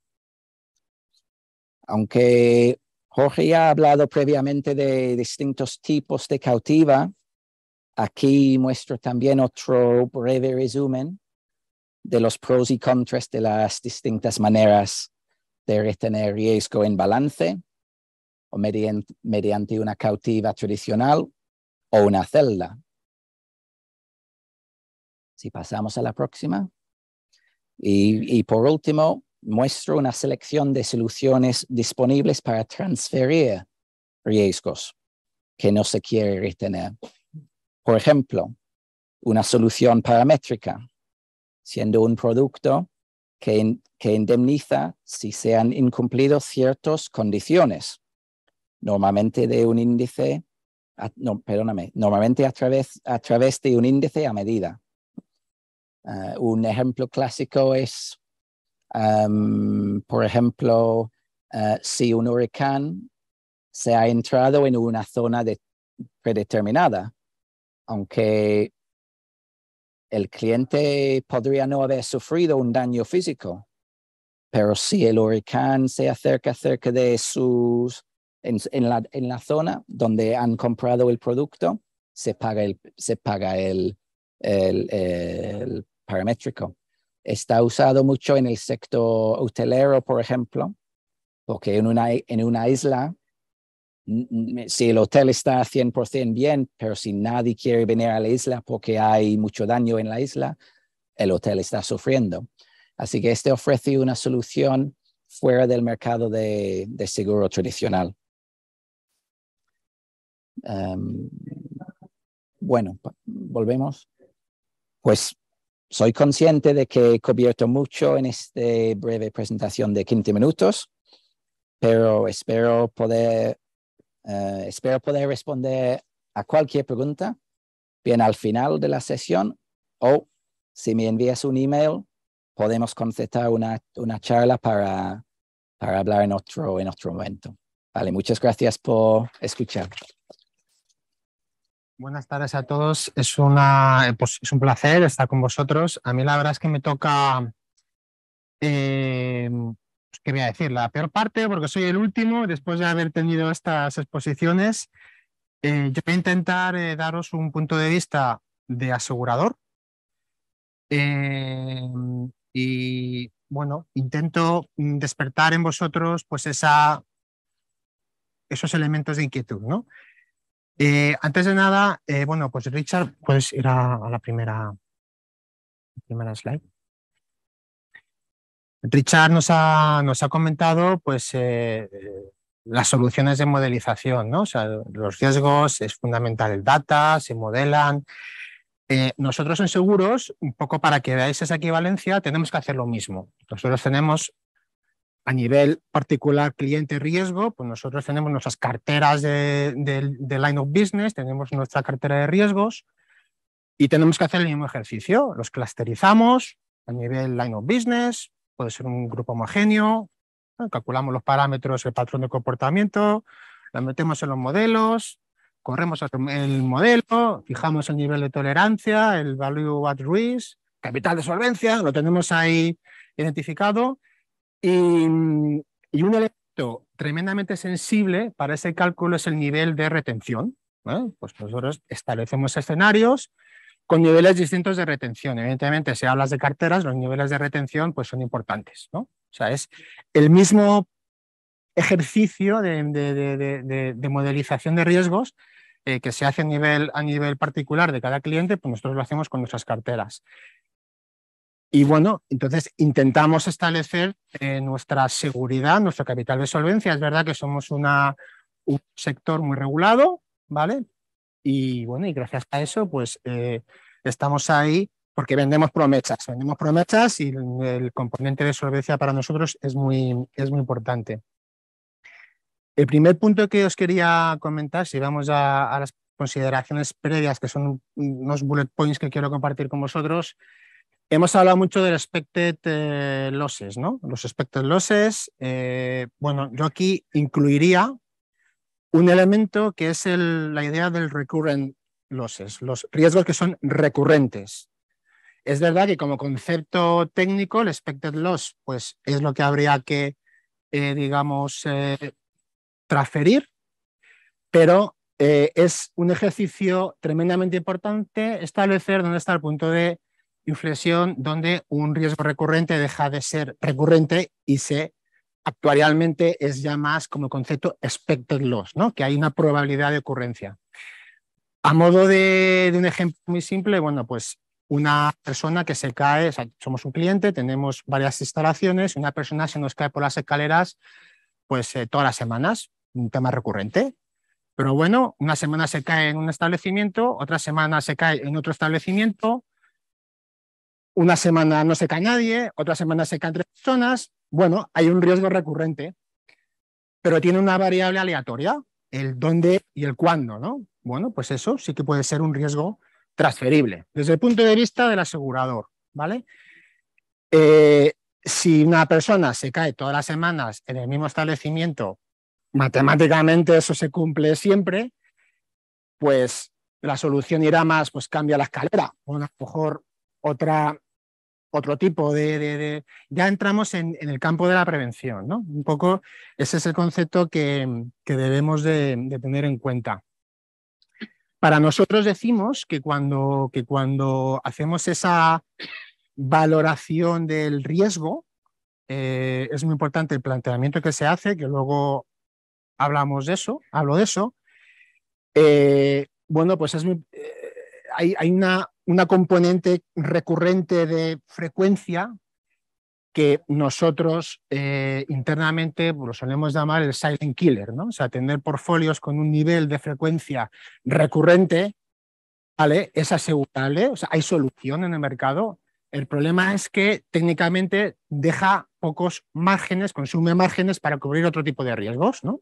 Aunque Jorge ya ha hablado previamente de distintos tipos de cautiva, aquí muestro también otro breve resumen de los pros y contras de las distintas maneras de retener riesgo en balance o mediante una cautiva tradicional o una celda. Si pasamos a la próxima. Y por último, muestro una selección de soluciones disponibles para transferir riesgos. que no se quiere retener. Por ejemplo, una solución paramétrica, siendo un producto que indemniza si se han incumplido ciertas condiciones, normalmente de un índice, normalmente a través de un índice a medida. Un ejemplo clásico es, por ejemplo, si un huracán se ha entrado en una zona predeterminada, aunque el cliente podría no haber sufrido un daño físico, pero si el huracán se acerca cerca de en la zona donde han comprado el producto, se paga el paramétrico. Está usado mucho en el sector hotelero, por ejemplo, porque en una isla, si el hotel está 100% bien, pero si nadie quiere venir a la isla porque hay mucho daño en la isla, el hotel está sufriendo. Así que este ofrece una solución fuera del mercado de seguro tradicional. Bueno, volvemos. Pues soy consciente de que he cubierto mucho en esta breve presentación de 15 minutos, pero espero poder responder a cualquier pregunta, bien al final de la sesión, o si me envías un email, podemos concertar una charla para hablar en otro momento. Vale, muchas gracias por escuchar. Buenas tardes a todos. Es un placer estar con vosotros. A mí la verdad es que me toca, ¿qué voy a decir? La peor parte, porque soy el último, después de haber tenido estas exposiciones. Yo voy a intentar daros un punto de vista de asegurador. Y bueno, intento despertar en vosotros pues esos elementos de inquietud, ¿no? Antes de nada, bueno, pues Richard, puedes ir a la primera slide. Richard nos ha comentado pues, las soluciones de modelización, ¿no? O sea, los riesgos, es fundamental el data, se modelan. Nosotros en seguros, un poco para que veáis esa equivalencia, tenemos que hacer lo mismo. Nosotros tenemos a nivel particular cliente riesgo, pues nosotros tenemos nuestras carteras de line of business, tenemos nuestra cartera de riesgos y tenemos que hacer el mismo ejercicio. Los clusterizamos a nivel line of business, puede ser un grupo homogéneo, calculamos los parámetros, el patrón de comportamiento, lo metemos en los modelos, corremos el modelo, fijamos el nivel de tolerancia, el value at risk, capital de solvencia, lo tenemos ahí identificado. Y un elemento tremendamente sensible para ese cálculo es el nivel de retención. Pues nosotros establecemos escenarios con niveles distintos de retención. Evidentemente, si hablas de carteras, los niveles de retención pues, son importantes, ¿no? O sea, es el mismo ejercicio de modelización de riesgos que se hace a nivel particular de cada cliente, pues nosotros lo hacemos con nuestras carteras. Y bueno, entonces intentamos establecer nuestra seguridad, nuestro capital de solvencia. Es verdad que somos un sector muy regulado, ¿vale? Y bueno, y gracias a eso, pues estamos ahí porque vendemos promesas y el componente de solvencia para nosotros es muy importante. El primer punto que os quería comentar, si vamos a las consideraciones previas, que son unos bullet points que quiero compartir con vosotros. Hemos hablado mucho del expected losses, ¿no? Los expected losses, bueno, yo aquí incluiría un elemento que es la idea del recurrent losses, los riesgos que son recurrentes. Es verdad que como concepto técnico el expected loss pues, es lo que habría que, digamos, transferir, pero es un ejercicio tremendamente importante establecer dónde está el punto de inflexión donde un riesgo recurrente deja de ser recurrente y actuarialmente es ya más como concepto expected loss, ¿no? Que hay una probabilidad de ocurrencia. A modo de un ejemplo muy simple, bueno, pues una persona que se cae, o sea, somos un cliente, tenemos varias instalaciones, una persona se nos cae por las escaleras pues todas las semanas, un tema recurrente. Pero bueno, una semana se cae en un establecimiento, otra semana se cae en otro establecimiento, una semana no se cae nadie, otra semana se caen 3 personas. Bueno, hay un riesgo recurrente, pero tiene una variable aleatoria, el dónde y el cuándo, ¿no? Bueno, pues eso sí que puede ser un riesgo transferible desde el punto de vista del asegurador, ¿vale? Si una persona se cae todas las semanas en el mismo establecimiento, matemáticamente eso se cumple siempre, pues la solución irá más, pues cambia la escalera, o a lo mejor otro tipo Ya entramos en el campo de la prevención, ¿no? Un poco ese es el concepto que debemos de tener en cuenta. Para nosotros decimos que cuando hacemos esa valoración del riesgo, es muy importante el planteamiento que se hace, que luego hablo de eso. Bueno, pues hay una componente recurrente de frecuencia que nosotros internamente lo solemos llamar el silent killer, ¿no? O sea, tener portfolios con un nivel de frecuencia recurrente, ¿vale? Es asegurable, o sea, hay solución en el mercado. El problema es que técnicamente deja pocos márgenes, consume márgenes para cubrir otro tipo de riesgos, ¿no?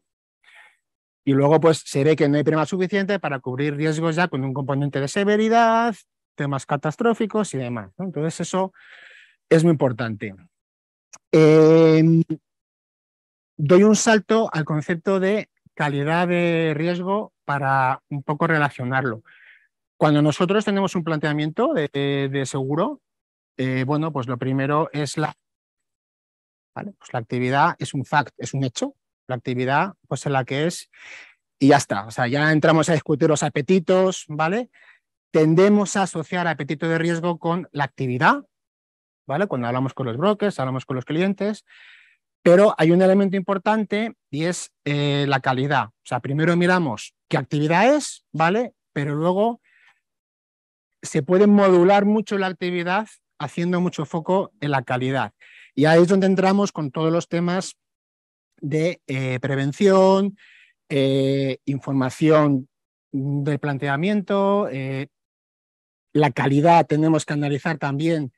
Y luego pues se ve que no hay prima suficiente para cubrir riesgos ya con un componente de severidad, temas catastróficos y demás, ¿no? Entonces eso es muy importante. Doy un salto al concepto de calidad de riesgo para un poco relacionarlo. Cuando nosotros tenemos un planteamiento de seguro, bueno, pues lo primero es ¿vale? Pues la actividad es un fact, es un hecho. La actividad, pues en la que es y ya está. O sea, ya entramos a discutir los apetitos, ¿vale? Tendemos a asociar apetito de riesgo con la actividad, ¿vale? Cuando hablamos con los brokers, hablamos con los clientes, pero hay un elemento importante y es la calidad. O sea, primero miramos qué actividad es, ¿vale? Pero luego se puede modular mucho la actividad haciendo mucho foco en la calidad. Y ahí es donde entramos con todos los temas de prevención, información del planteamiento, la calidad. Tenemos que analizar también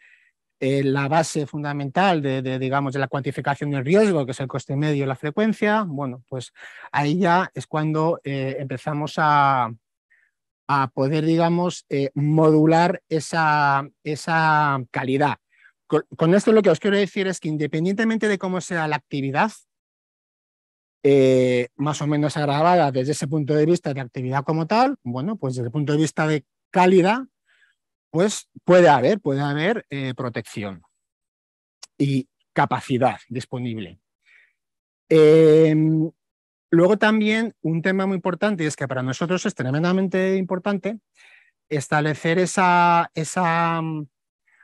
la base fundamental digamos, de la cuantificación del riesgo, que es el coste medio y la frecuencia. Bueno, pues ahí ya es cuando empezamos a poder, digamos, modular esa calidad. Con esto lo que os quiero decir es que independientemente de cómo sea la actividad, más o menos agravada desde ese punto de vista de actividad como tal, bueno, pues desde el punto de vista de calidad, pues puede haber protección y capacidad disponible. Luego también un tema muy importante, y es que para nosotros es tremendamente importante establecer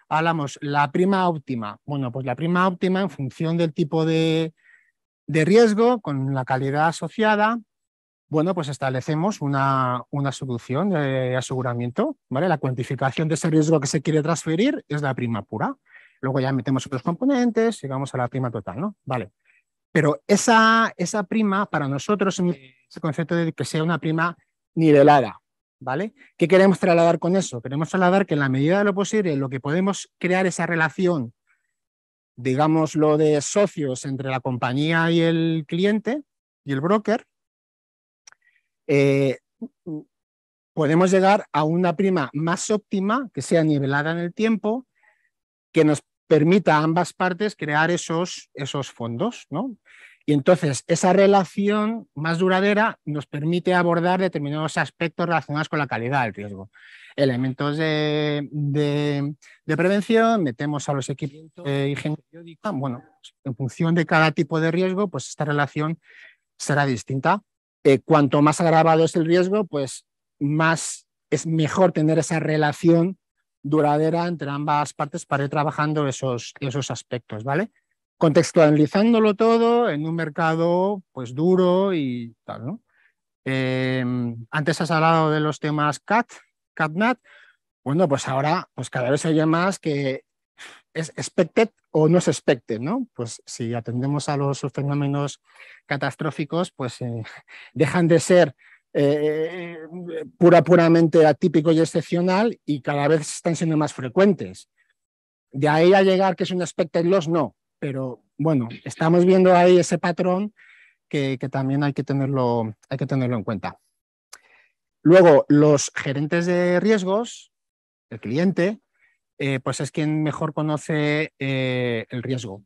hablamos, la prima óptima. Bueno, pues la prima óptima en función del tipo de riesgo, con la calidad asociada, bueno, pues establecemos una solución de aseguramiento, ¿vale? La cuantificación de ese riesgo que se quiere transferir es la prima pura. Luego ya metemos otros componentes, llegamos a la prima total, ¿no? Vale. Pero esa prima para nosotros es el concepto de que sea una prima nivelada, ¿vale? ¿Qué queremos trasladar con eso? Queremos trasladar que en la medida de lo posible lo que podemos crear esa relación, digamos, lo de socios entre la compañía y el cliente y el broker, podemos llegar a una prima más óptima, que sea nivelada en el tiempo, que nos permita a ambas partes crear esos fondos, ¿no? Y entonces esa relación más duradera nos permite abordar determinados aspectos relacionados con la calidad del riesgo. Elementos de prevención, metemos a los equipos de higiene periódica. Bueno, en función de cada tipo de riesgo, pues esta relación será distinta. Cuanto más agravado es el riesgo, pues más es mejor tener esa relación duradera entre ambas partes para ir trabajando esos aspectos, ¿vale? Contextualizándolo todo en un mercado pues duro y tal, ¿no? Antes has hablado de los temas CAT-NAT. Bueno, pues ahora pues cada vez se oye más que es expected o no es expected, ¿no? Pues si atendemos a los fenómenos catastróficos, pues dejan de ser puramente atípico y excepcional y cada vez están siendo más frecuentes. De ahí a llegar que es un expected loss, no, pero bueno, estamos viendo ahí ese patrón que también hay que tenerlo en cuenta. Luego, los gerentes de riesgos, el cliente, pues es quien mejor conoce el riesgo.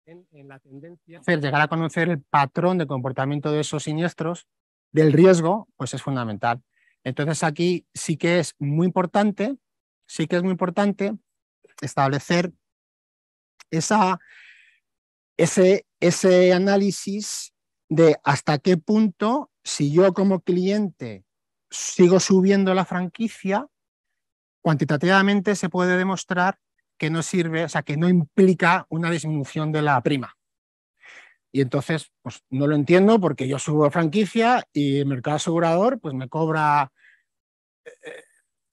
En la tendencia a llegar a conocer el patrón de comportamiento de esos siniestros, del riesgo, pues es fundamental. Entonces aquí sí que es muy importante establecer ese análisis de hasta qué punto, si yo como cliente sigo subiendo la franquicia, cuantitativamente se puede demostrar que no sirve, o sea, que no implica una disminución de la prima. Y entonces, pues no lo entiendo porque yo subo franquicia y el mercado asegurador pues me cobra,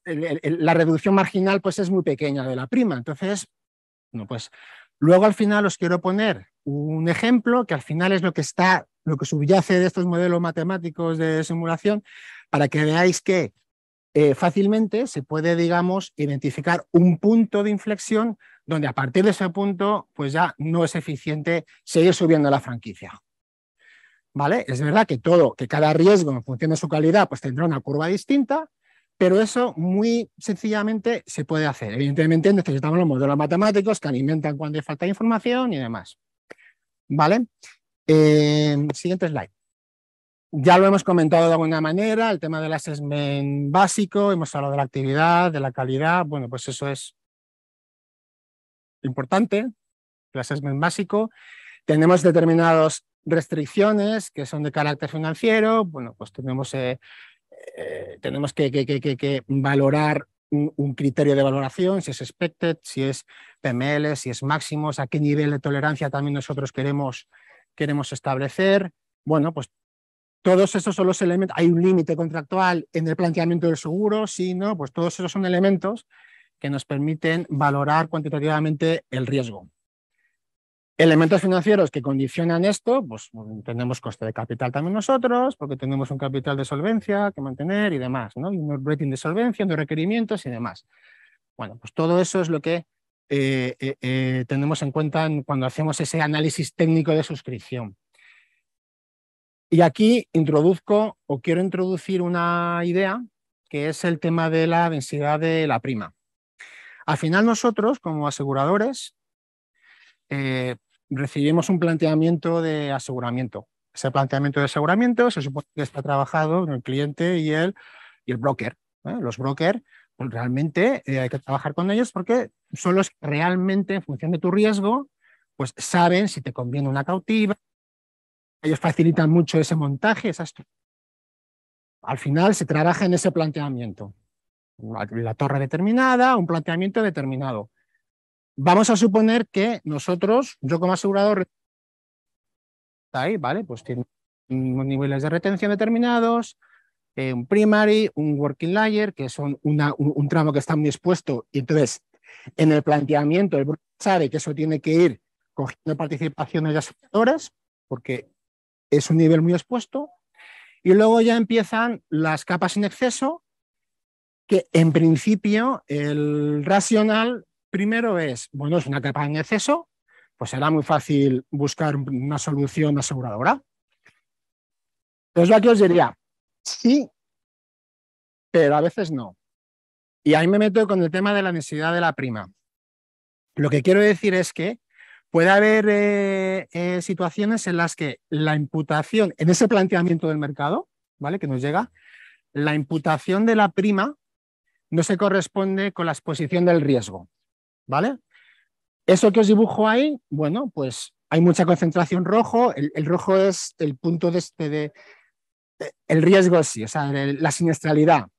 la reducción marginal pues es muy pequeña de la prima. Entonces, no, pues luego al final os quiero poner un ejemplo que al final es lo que subyace de estos modelos matemáticos de simulación para que veáis que fácilmente se puede, digamos, identificar un punto de inflexión donde a partir de ese punto pues ya no es eficiente seguir subiendo la franquicia. ¿Vale? Es verdad que cada riesgo en función de su calidad pues tendrá una curva distinta, pero eso muy sencillamente se puede hacer. Evidentemente necesitamos los modelos matemáticos que alimentan cuando hay falta de información y demás. ¿Vale? Siguiente slide. Ya lo hemos comentado de alguna manera, el tema del assessment básico, hemos hablado de la actividad, de la calidad, bueno, pues eso es importante, el assessment básico. Tenemos determinadas restricciones que son de carácter financiero, bueno, pues tenemos que valorar un criterio de valoración, si es expected, si es PML, si es máximos, a qué nivel de tolerancia también nosotros queremos establecer. Bueno, pues todos esos son los elementos. Hay un límite contractual en el planteamiento del seguro, sí, no, pues todos esos son elementos que nos permiten valorar cuantitativamente el riesgo. Elementos financieros que condicionan esto, pues tenemos coste de capital también nosotros, porque tenemos un capital de solvencia que mantener y demás, ¿no? Y un rating de solvencia, unos requerimientos y demás. Bueno, pues todo eso es lo que tenemos en cuenta cuando hacemos ese análisis técnico de suscripción. Y aquí quiero introducir una idea que es el tema de la densidad de la prima. Al final nosotros, como aseguradores, recibimos un planteamiento de aseguramiento. Ese planteamiento de aseguramiento se supone que está trabajado en el cliente y el broker. Los brokers, pues realmente hay que trabajar con ellos porque son los que realmente, en función de tu riesgo, pues saben si te conviene una cautiva. Ellos facilitan mucho ese montaje, al final se trabaja en ese planteamiento. La torre determinada, un planteamiento determinado. Vamos a suponer que nosotros, yo como asegurador, ahí, ¿vale? Pues tiene unos niveles de retención determinados, un primary, un working layer, que son un tramo que está muy expuesto, y entonces en el planteamiento el broker sabe que eso tiene que ir cogiendo participaciones de aseguradores, porque es un nivel muy expuesto, y luego ya empiezan las capas en exceso, que en principio el racional primero es, bueno, es una capa en exceso, pues será muy fácil buscar una solución aseguradora. Entonces, aquí os diría, sí, pero a veces no. Y ahí me meto con el tema de la necesidad de la prima. Lo que quiero decir es que puede haber situaciones en las que la imputación, en ese planteamiento del mercado, ¿vale?, que nos llega, la imputación de la prima no se corresponde con la exposición del riesgo, ¿vale? Eso que os dibujo ahí, bueno, pues hay mucha concentración rojo, el rojo es el punto el riesgo sí, o sea, la siniestralidad.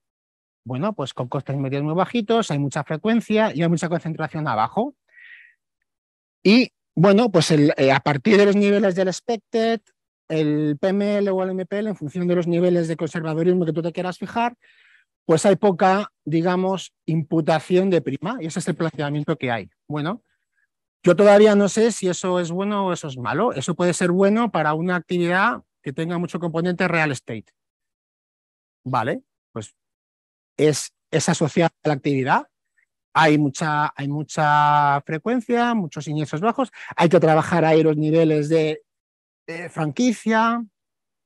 Bueno, pues con costes medios muy bajitos, hay mucha frecuencia y hay mucha concentración abajo. Y bueno, pues a partir de los niveles del expected, el PML o el MPL, en función de los niveles de conservadurismo que tú te quieras fijar, pues hay poca, digamos, imputación de prima, y ese es el planteamiento que hay. Bueno, yo todavía no sé si eso es bueno o eso es malo. Eso puede ser bueno para una actividad que tenga mucho componente real estate. Vale, pues es asociada a la actividad. Hay mucha frecuencia, muchos siniestros bajos. Hay que trabajar ahí los niveles de franquicia,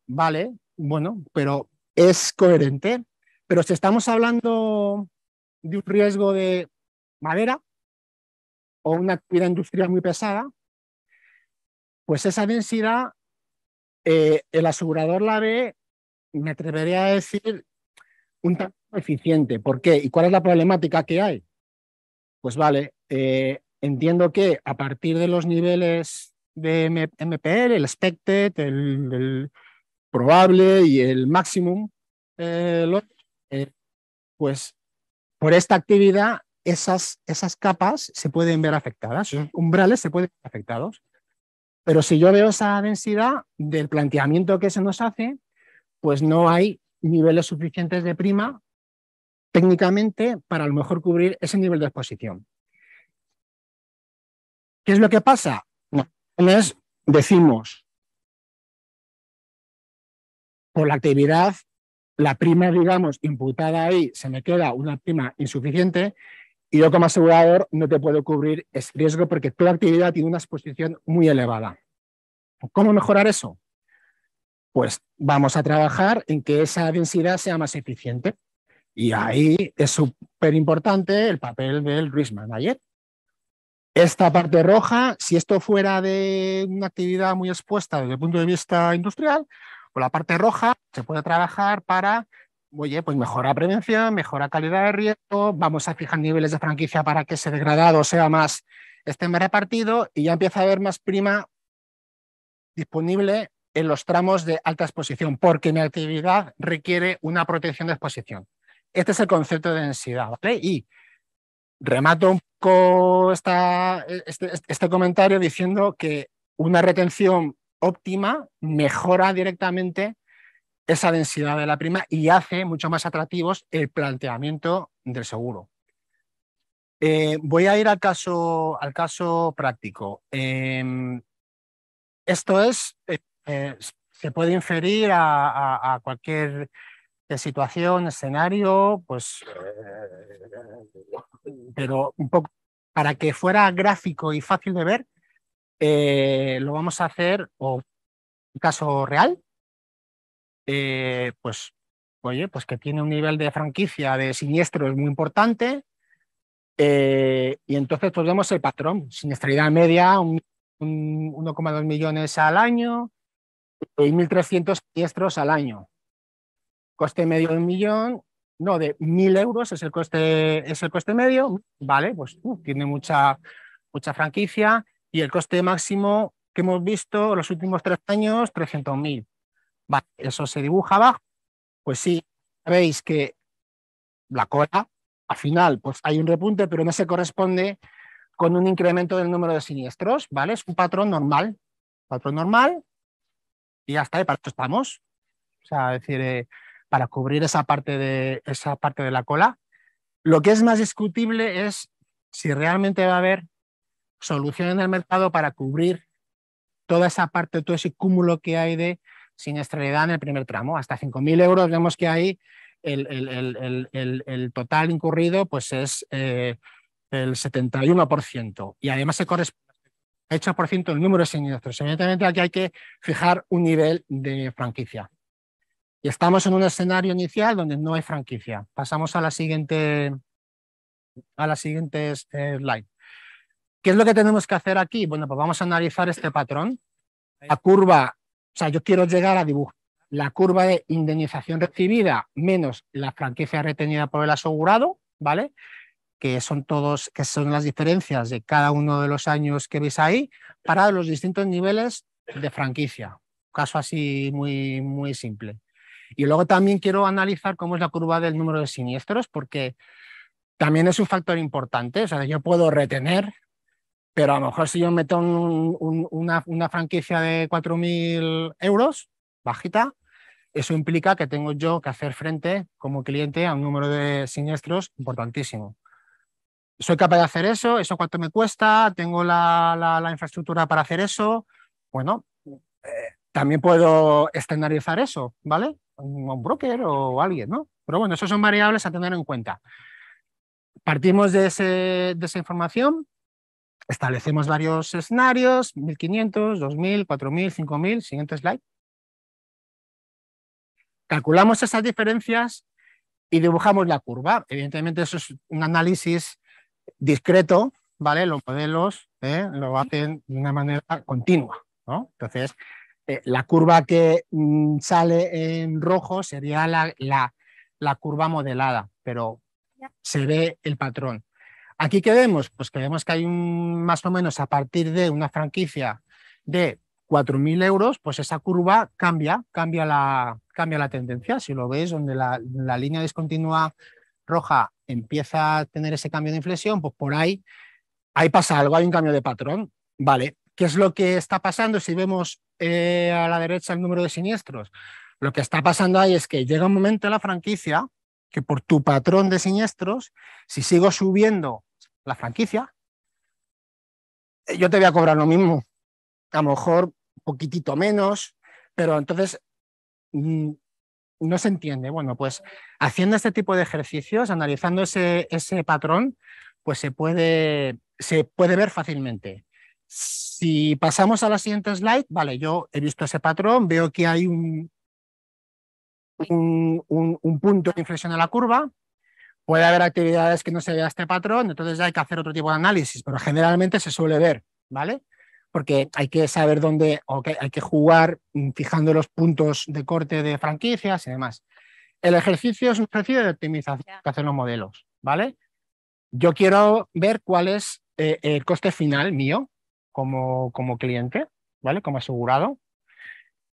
vale, bueno, pero es coherente. Pero si estamos hablando de un riesgo de madera o una actividad industrial muy pesada, pues esa densidad el asegurador la ve, me atrevería a decir, un tanto eficiente. ¿Por qué? ¿Y cuál es la problemática que hay? Pues vale, entiendo que a partir de los niveles de MPL, el expected, el probable y el maximum, pues por esta actividad esas capas se pueden ver afectadas, esos umbrales se pueden ver afectados. Pero si yo veo esa densidad del planteamiento que se nos hace, pues no hay niveles suficientes de prima técnicamente para a lo mejor cubrir ese nivel de exposición. ¿Qué es lo que pasa? Decimos, por la actividad, la prima, digamos, imputada ahí, se me queda una prima insuficiente y yo como asegurador no te puedo cubrir ese riesgo porque toda actividad tiene una exposición muy elevada. ¿Cómo mejorar eso? Pues vamos a trabajar en que esa densidad sea más eficiente. Y ahí es súper importante el papel del Risk Manager. Esta parte roja, si esto fuera de una actividad muy expuesta desde el punto de vista industrial, pues la parte roja se puede trabajar para, oye, pues mejorar prevención, mejorar calidad de riesgo, vamos a fijar niveles de franquicia para que ese degradado sea más, esté más repartido y ya empieza a haber más prima disponible en los tramos de alta exposición, porque mi actividad requiere una protección de exposición. Este es el concepto de densidad, ¿vale? Y remato un poco este comentario diciendo que una retención óptima mejora directamente esa densidad de la prima y hace mucho más atractivos el planteamiento del seguro. Voy a ir al caso práctico. Esto es, se puede inferir a cualquier situación, escenario, pues, pero un poco para que fuera gráfico y fácil de ver, lo vamos a hacer o un caso real, pues, oye, pues que tiene un nivel de franquicia de siniestros muy importante y entonces pues vemos el patrón, siniestralidad media, un 1,2 millones al año y 1.300 siniestros al año. Coste medio de 1 millón, no, de 1.000 euros es el coste medio, vale, pues tiene mucha franquicia y el coste máximo que hemos visto los últimos 3 años, 300.000. Vale, eso se dibuja abajo, pues sí, veis que la cola, al final, pues hay un repunte, pero no se corresponde con un incremento del número de siniestros, ¿vale? Es un patrón normal y ya está, y para esto estamos. O sea, es decir, para cubrir esa parte de la cola. Lo que es más discutible es si realmente va a haber solución en el mercado para cubrir toda esa parte, todo ese cúmulo que hay de siniestralidad en el primer tramo. Hasta 5.000 euros vemos que ahí el total incurrido pues es el 71%. Y además se corresponde al 8% el número de siniestros. Evidentemente aquí hay que fijar un nivel de franquicia. Y estamos en un escenario inicial donde no hay franquicia. Pasamos a la siguiente slide. ¿Qué es lo que tenemos que hacer aquí? Bueno, pues vamos a analizar este patrón. La curva, o sea, yo quiero llegar a dibujar la curva de indemnización recibida menos la franquicia retenida por el asegurado, ¿vale? Que son las diferencias de cada uno de los años que veis ahí para los distintos niveles de franquicia. Caso así muy, muy simple. Y luego también quiero analizar cómo es la curva del número de siniestros, porque también es un factor importante. O sea, yo puedo retener, pero a lo mejor si yo meto una franquicia de 4.000 euros, bajita, eso implica que tengo yo que hacer frente como cliente a un número de siniestros importantísimo. ¿Soy capaz de hacer eso? ¿Eso cuánto me cuesta? ¿Tengo la infraestructura para hacer eso? Bueno, también puedo externalizar eso, ¿vale? Un broker o alguien, ¿no? Pero bueno, eso son variables a tener en cuenta. Partimos de esa información, establecemos varios escenarios, 1500, 2000, 4000, 5000, siguiente slide. Calculamos esas diferencias y dibujamos la curva. Evidentemente eso es un análisis discreto, ¿vale? Los modelos lo hacen de una manera continua, ¿no? Entonces, la curva que sale en rojo sería la curva modelada, pero se ve el patrón. ¿Aquí qué vemos? Pues que vemos que hay más o menos a partir de una franquicia de 4.000 euros, pues esa curva cambia la tendencia. Si lo veis, donde la línea discontinua roja empieza a tener ese cambio de inflexión, pues por ahí pasa algo, hay un cambio de patrón. Vale, ¿qué es lo que está pasando? Si vemos a la derecha el número de siniestros, lo que está pasando ahí es que llega un momento en la franquicia que por tu patrón de siniestros, si sigo subiendo la franquicia, yo te voy a cobrar lo mismo, a lo mejor un poquitito menos, pero entonces no se entiende. Bueno, pues haciendo este tipo de ejercicios, analizando ese patrón, pues se puede ver fácilmente. Si pasamos a la siguiente slide, vale, yo he visto ese patrón, veo que hay un punto de inflexión en la curva, puede haber actividades que no se vea este patrón, entonces ya hay que hacer otro tipo de análisis, pero generalmente se suele ver, ¿vale? Porque hay que saber dónde, hay que jugar fijando los puntos de corte de franquicias y demás. El ejercicio es un ejercicio de optimización que hacen los modelos, ¿vale? Yo quiero ver cuál es el coste final mío como cliente, ¿vale? Como asegurado.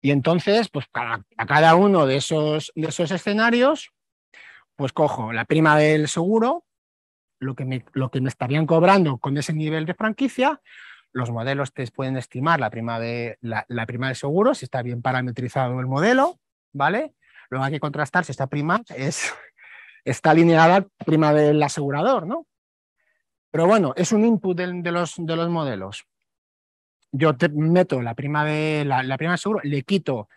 Y entonces, pues a cada uno de esos escenarios, pues cojo la prima del seguro, lo que me estarían cobrando con ese nivel de franquicia. Los modelos te pueden estimar la prima del seguro, si está bien parametrizado el modelo, ¿vale? Luego hay que contrastar si esta prima está alineada a la prima del asegurador, ¿no? Pero bueno, es un input de los modelos. Yo meto la prima del seguro, le quito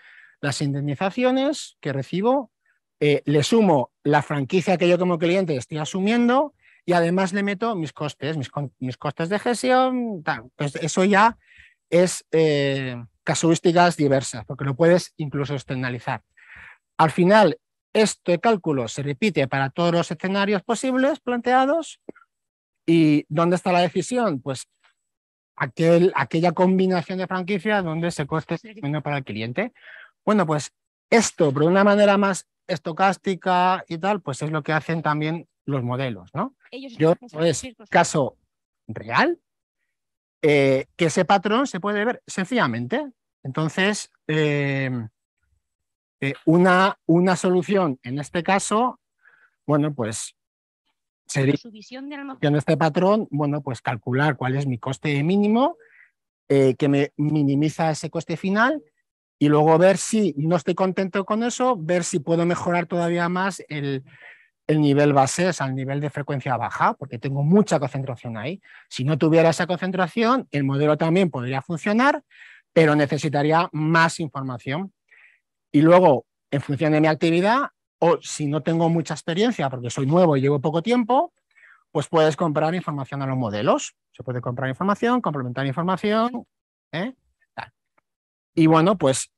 las indemnizaciones que recibo, le sumo la franquicia que yo como cliente estoy asumiendo y además le meto mis costes, mis costes de gestión, tal. Pues eso ya es casuísticas diversas, porque lo puedes incluso externalizar. Al final, este cálculo se repite para todos los escenarios posibles planteados. ¿Y dónde está la decisión? Pues aquella combinación de franquicias donde ese coste es menos para el cliente. Bueno, pues esto, pero de una manera más estocástica y tal, pues es lo que hacen también los modelos, ¿no? Yo, pues, caso real, que ese patrón se puede ver sencillamente. Entonces, una solución en este caso, bueno, pues sería en este patrón, bueno, pues calcular cuál es mi coste mínimo, que me minimiza ese coste final, y luego ver si no estoy contento con eso, ver si puedo mejorar todavía más el nivel base, o sea, el nivel de frecuencia baja, porque tengo mucha concentración ahí. Si no tuviera esa concentración, el modelo también podría funcionar, pero necesitaría más información. Y luego, en función de mi actividad, o si no tengo mucha experiencia, porque soy nuevo y llevo poco tiempo, pues puedes comprar información a los modelos. Se puede comprar información, complementar información. Y bueno, pues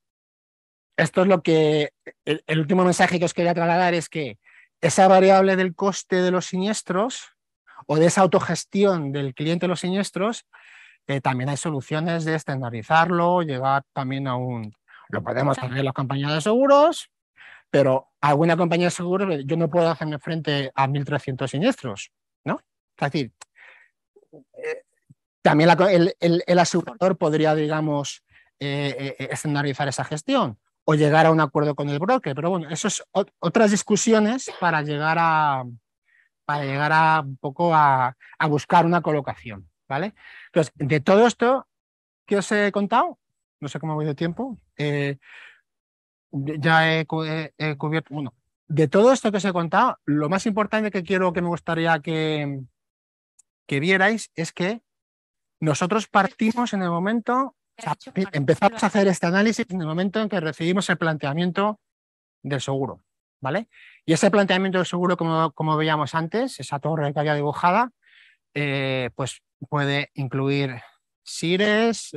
esto es lo que el último mensaje que os quería trasladar es que esa variable del coste de los siniestros o de esa autogestión del cliente de los siniestros, también hay soluciones de estandarizarlo, llegar también a lo podemos hacer en las compañías de seguros, pero alguna compañía de seguros yo no puedo hacerme frente a 1.300 siniestros, ¿no? Es decir, también el asegurador podría, digamos, estandarizar esa gestión o llegar a un acuerdo con el broker, pero bueno, eso es otras discusiones para llegar a un poco a buscar una colocación, ¿vale? Entonces, de todo esto que os he contado, no sé cómo voy de tiempo, ya he cubierto, bueno, de todo esto que os he contado, lo más importante que me gustaría que vierais es que nosotros partimos en el momento Empezamos a hacer este análisis en el momento en que recibimos el planteamiento del seguro, ¿vale? Y ese planteamiento del seguro, como veíamos antes, esa torre que había dibujada, pues puede incluir SIRES,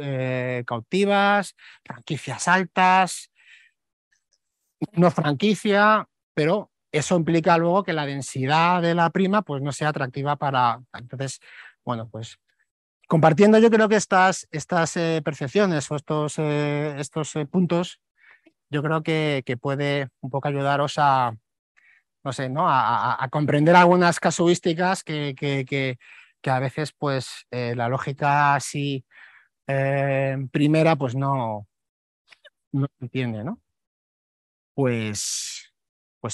cautivas, franquicias altas, no franquicia, pero eso implica luego que la densidad de la prima pues no sea atractiva para... Entonces, bueno, pues compartiendo yo creo que estas percepciones o estos puntos, yo creo que puede un poco ayudaros a, no sé, ¿no? a comprender algunas casuísticas que a veces pues la lógica así primera pues no entiende, ¿no? Pues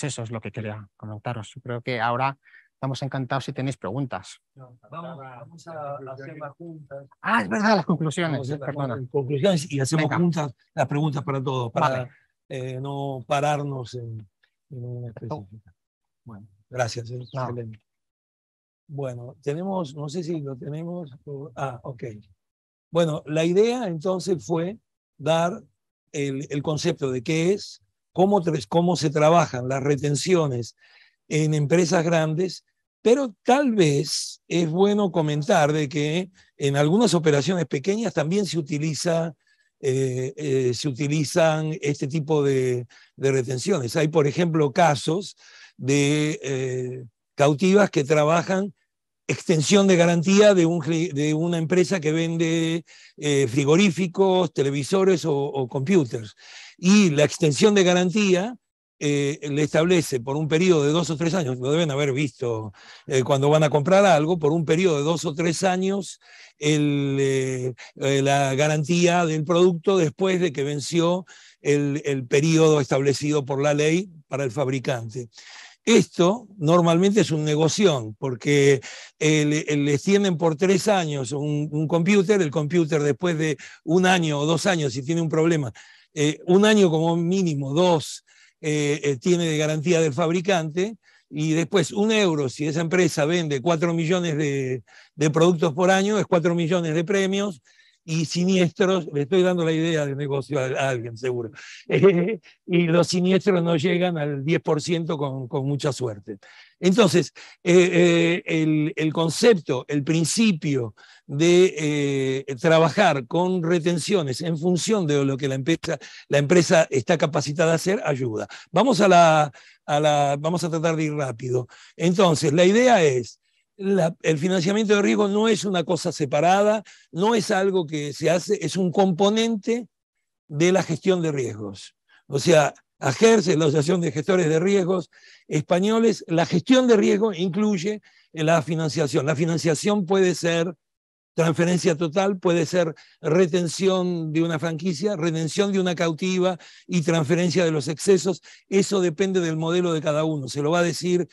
eso es lo que quería comentaros. Yo creo que ahora estamos encantados si tenéis preguntas. Vamos a hacer las juntas. Ah, es verdad, las conclusiones. Vamos a hacer Perdona. las conclusiones y hacemos Venga. juntas las preguntas para todos, para Vale. no pararnos en una específica. Bueno, gracias. No. Excelente. Bueno, tenemos, no sé si lo tenemos. Ok. Bueno, la idea entonces fue dar el concepto de qué es, cómo se trabajan las retenciones en empresas grandes, pero tal vez es bueno comentar de que en algunas operaciones pequeñas también se utilizan este tipo de retenciones. Hay, por ejemplo, casos de cautivas que trabajan extensión de garantía de una empresa que vende frigoríficos, televisores o computers. Y la extensión de garantía le establece por un periodo de 2 o 3 años, lo deben haber visto cuando van a comprar algo, por un periodo de 2 o 3 años la garantía del producto después de que venció el periodo establecido por la ley para el fabricante. Esto normalmente es un negoción, porque le extienden por 3 años un computer, el computer después de 1 año o 2 años, si tiene un problema, 1 año como mínimo, 2, tiene de garantía del fabricante, y después 1 euro, si esa empresa vende 4 millones de productos por año, es 4 millones de premios, y siniestros, le estoy dando la idea de negocio a alguien seguro, y los siniestros no llegan al 10% con mucha suerte. Entonces, el concepto, el principio de trabajar con retenciones en función de lo que la empresa está capacitada a hacer, ayuda. Vamos a tratar de ir rápido. Entonces, la idea es, el financiamiento de riesgo no es una cosa separada, no es algo que se hace, es un componente de la gestión de riesgos. O sea, AGERS, la Asociación de Gestores de Riesgos Españoles, la gestión de riesgo incluye la financiación. La financiación puede ser transferencia total, puede ser retención de una franquicia, retención de una cautiva y transferencia de los excesos. Eso depende del modelo de cada uno. Se lo va a decir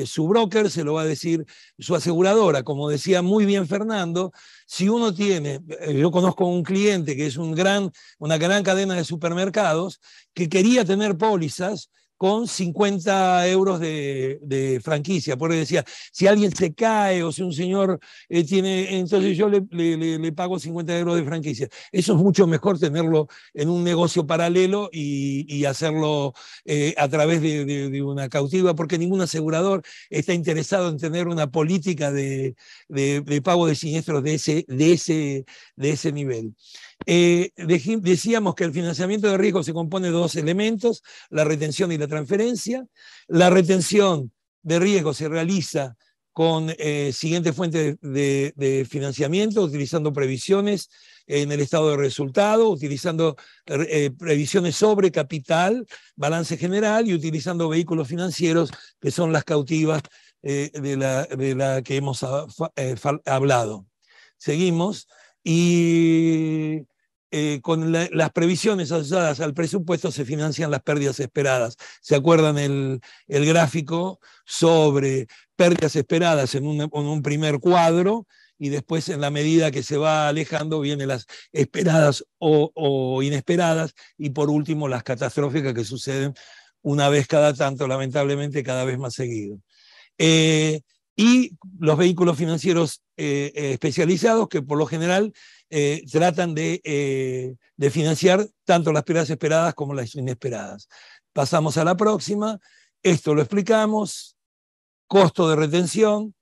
su broker, se lo va a decir su aseguradora. Como decía muy bien Fernando, si uno tiene, yo conozco un cliente que es una gran cadena de supermercados que quería tener pólizas con 50 euros de franquicia, porque decía, si alguien se cae o si un señor tiene, entonces yo le pago 50 euros de franquicia. Eso es mucho mejor tenerlo en un negocio paralelo y hacerlo a través de una cautiva, porque ningún asegurador está interesado en tener una política de pago de siniestros de ese nivel. Decíamos que el financiamiento de riesgo se compone de 2 elementos, la retención y la transferencia. La retención de riesgo se realiza con siguiente fuente de financiamiento, utilizando previsiones en el estado de resultado, utilizando previsiones sobre capital, balance general, y utilizando vehículos financieros que son las cautivas de la que hemos hablado. Seguimos. Y con las previsiones asociadas al presupuesto se financian las pérdidas esperadas. ¿Se acuerdan el gráfico sobre pérdidas esperadas en un primer cuadro? Y después, en la medida que se va alejando, vienen las esperadas o inesperadas, y por último las catastróficas, que suceden una vez cada tanto, lamentablemente cada vez más seguido. Y los vehículos financieros especializados, que por lo general tratan de financiar tanto las pérdidas esperadas como las inesperadas. Pasamos a la próxima. Esto lo explicamos. Costo de retención.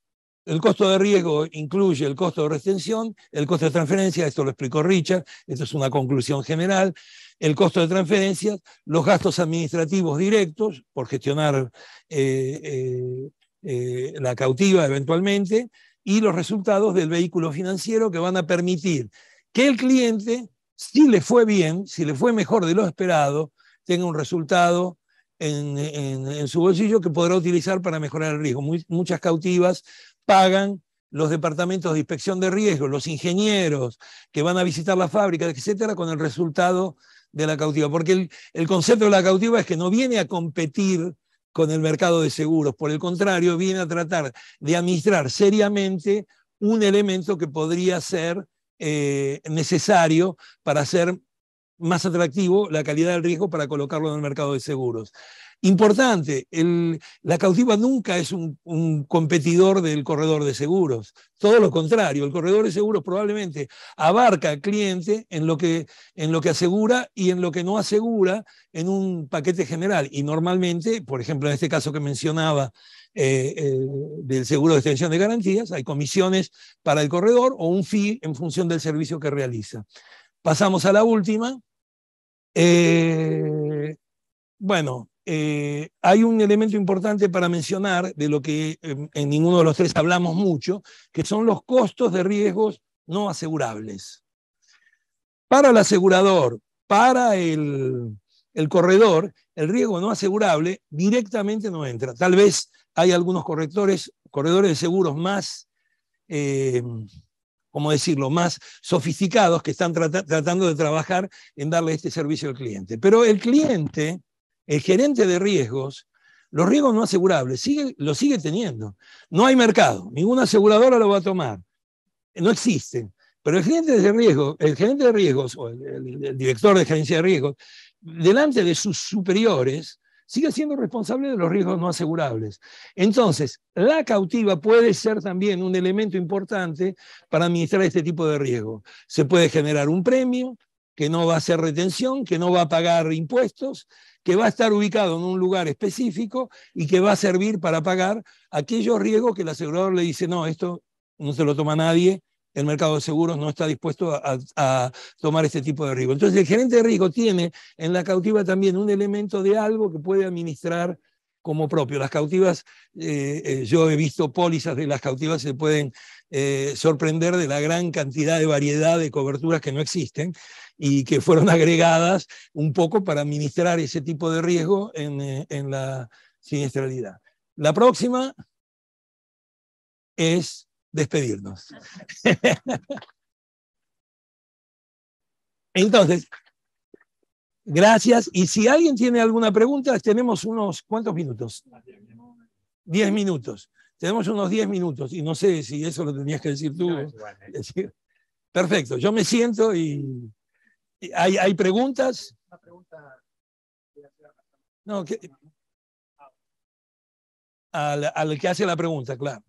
El costo de riesgo incluye el costo de retención, el costo de transferencia, esto lo explicó Richard, esto es una conclusión general, el costo de transferencias, los gastos administrativos directos por gestionar la cautiva eventualmente, y los resultados del vehículo financiero que van a permitir que el cliente, si le fue bien, si le fue mejor de lo esperado, tenga un resultado en su bolsillo que podrá utilizar para mejorar el riesgo. Muchas cautivas pagan los departamentos de inspección de riesgo, los ingenieros que van a visitar la fábrica, etcétera, con el resultado de la cautiva. Porque el concepto de la cautiva es que no viene a competir con el mercado de seguros, por el contrario, viene a tratar de administrar seriamente un elemento que podría ser necesario para hacer más atractivo la calidad del riesgo para colocarlo en el mercado de seguros. Importante, la cautiva nunca es un competidor del corredor de seguros. Todo lo contrario, el corredor de seguros probablemente abarca al cliente en lo que asegura y en lo que no asegura en un paquete general. Y normalmente, por ejemplo, en este caso que mencionaba del seguro de extensión de garantías, hay comisiones para el corredor o un fee en función del servicio que realiza. Pasamos a la última. Bueno, hay un elemento importante para mencionar de lo que en ninguno de los tres hablamos mucho, que son los costos de riesgos no asegurables. Para el asegurador, para el corredor, el riesgo no asegurable directamente no entra. Tal vez hay algunos corredores de seguros más ¿cómo decirlo?, más sofisticados que están tratando de trabajar en darle este servicio al cliente. Pero el cliente, el gerente de riesgos, los riesgos no asegurables, lo sigue teniendo. No hay mercado, ninguna aseguradora lo va a tomar. No existen. Pero el gerente de riesgos o el director de gerencia de riesgos, delante de sus superiores, sigue siendo responsable de los riesgos no asegurables. Entonces, la cautiva puede ser también un elemento importante para administrar este tipo de riesgo. Se puede generar un premio que no va a ser retención, que no va a pagar impuestos, que va a estar ubicado en un lugar específico y que va a servir para pagar aquellos riesgos que el asegurador le dice, no, esto no se lo toma nadie, el mercado de seguros no está dispuesto a tomar este tipo de riesgo. Entonces el gerente de riesgo tiene en la cautiva también un elemento de algo que puede administrar como propio. Las cautivas, yo he visto pólizas de las cautivas, se pueden sorprender de la gran cantidad de variedad de coberturas que no existen y que fueron agregadas un poco para administrar ese tipo de riesgo en la siniestralidad. La próxima es despedirnos. Entonces, gracias. Y si alguien tiene alguna pregunta, tenemos unos, ¿cuántos minutos? 10 minutos. Tenemos unos 10 minutos. Y no sé si eso lo tenías que decir tú. No, perfecto. Yo me siento y ¿hay preguntas? Una pregunta. No, al que hace la pregunta, claro.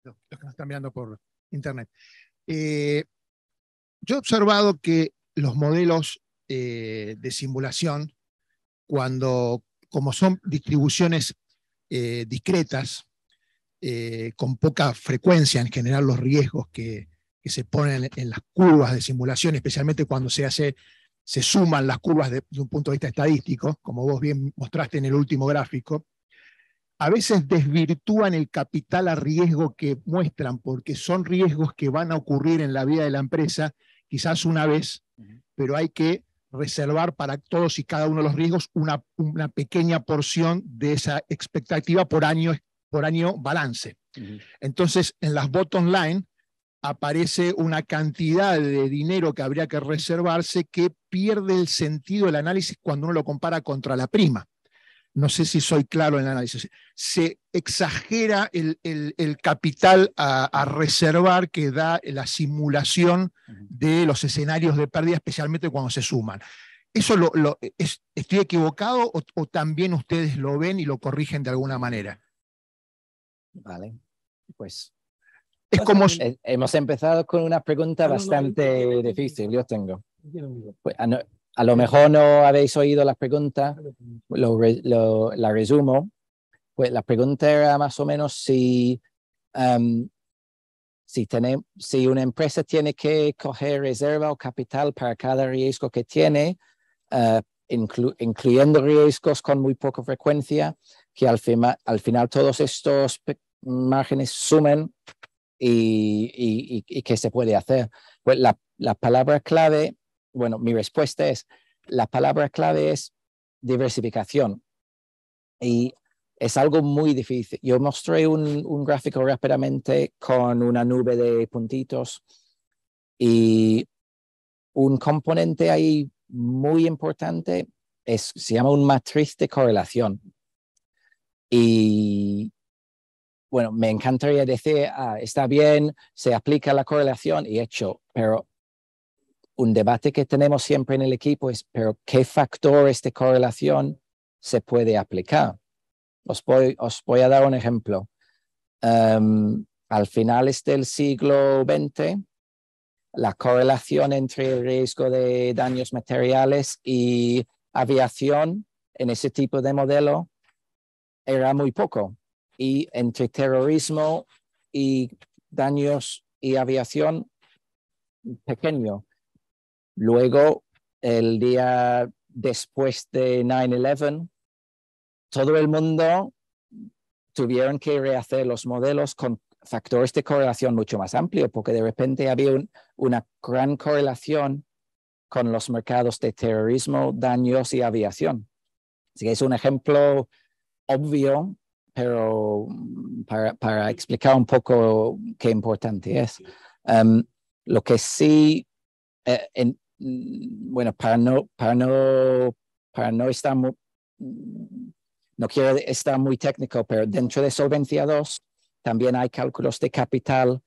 Los que nos están mirando por internet. Yo he observado que los modelos de simulación, como son distribuciones discretas, con poca frecuencia en general los riesgos que se ponen en las curvas de simulación, especialmente cuando se suman las curvas de un punto de vista estadístico, como vos bien mostraste en el último gráfico, a veces desvirtúan el capital a riesgo que muestran, porque son riesgos que van a ocurrir en la vida de la empresa, quizás una vez, pero hay que reservar para todos y cada uno de los riesgos una pequeña porción de esa expectativa por año balance. Entonces, en las bottom line aparece una cantidad de dinero que habría que reservarse que pierde el sentido del análisis cuando uno lo compara contra la prima. No sé si soy claro en el análisis. Se exagera el capital a reservar que da la simulación de los escenarios de pérdida, especialmente cuando se suman. ¿Eso estoy equivocado o también ustedes lo ven y lo corrigen de alguna manera? Vale, pues Es como... Hemos empezado con una pregunta bastante difícil, yo tengo. Pues, a lo mejor no habéis oído la pregunta, la resumo. Pues la pregunta era más o menos si una empresa tiene que coger reserva o capital para cada riesgo que tiene, incluyendo riesgos con muy poca frecuencia, que al final todos estos márgenes sumen y qué se puede hacer. Pues la palabra clave, bueno, mi respuesta es, la palabra clave es diversificación. Y es algo muy difícil. Yo mostré un gráfico rápidamente con una nube de puntitos y un componente ahí muy importante se llama un matriz de correlación. Y bueno, me encantaría decir, está bien, se aplica la correlación y hecho, pero un debate que tenemos siempre en el equipo es, pero ¿qué factores de correlación se puede aplicar? Os voy a dar un ejemplo. Al finales del siglo XX, la correlación entre el riesgo de daños materiales y aviación en ese tipo de modelo era muy poco. Y entre terrorismo y daños y aviación, pequeño. Luego, el día después de 9/11, todo el mundo tuvieron que rehacer los modelos con factores de correlación mucho más amplios, porque de repente había una gran correlación con los mercados de terrorismo, daños y aviación. Así que es un ejemplo obvio, pero para explicar un poco qué importante es. Lo que sí, bueno, para no estar muy, no quiero estar muy técnico, pero dentro de Solvencia II también hay cálculos de capital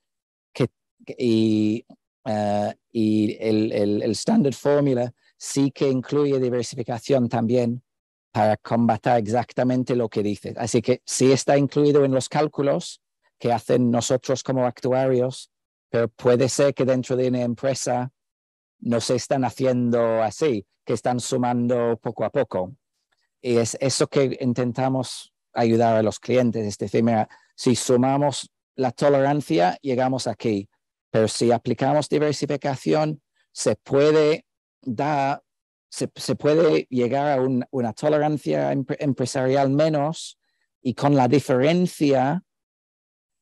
y el Standard Formula sí que incluye diversificación también para combatir exactamente lo que dices. Así que sí está incluido en los cálculos que hacen nosotros como actuarios, pero puede ser que dentro de una empresa no se están haciendo así, que están sumando poco a poco. Y es eso que intentamos ayudar a los clientes. Es decir, mira, si sumamos la tolerancia, llegamos aquí. Pero si aplicamos diversificación, se puede llegar a una tolerancia empresarial menos, y con la diferencia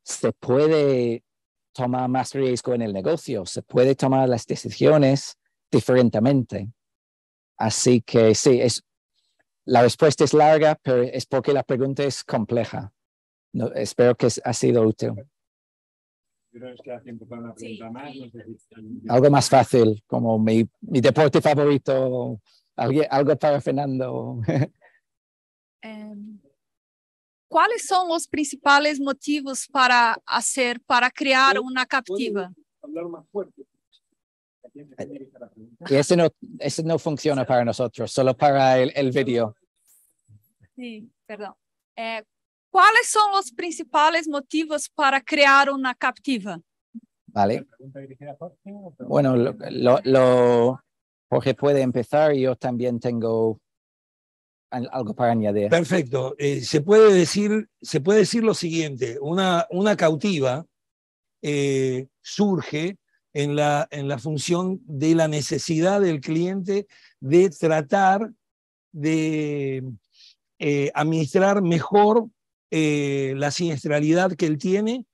se puede tomar más riesgo en el negocio, se puede tomar las decisiones diferentemente. Así que sí, la respuesta es larga, pero es porque la pregunta es compleja. No, espero que ha sido útil. Creo que queda tiempo para una pregunta más. No sé si... Algo más fácil, como mi deporte favorito, algo para Fernando. ¿Cuáles son los principales motivos para crear una captiva? Hablar más fuerte. Y ese no funciona para nosotros, solo para el vídeo. Sí, perdón. ¿Cuáles son los principales motivos para crear una captiva? Vale. Bueno, Jorge puede empezar y yo también tengo algo para añadir. Perfecto. Se puede decir lo siguiente: una cautiva surge en la función de la necesidad del cliente de tratar de administrar mejor la siniestralidad que él tiene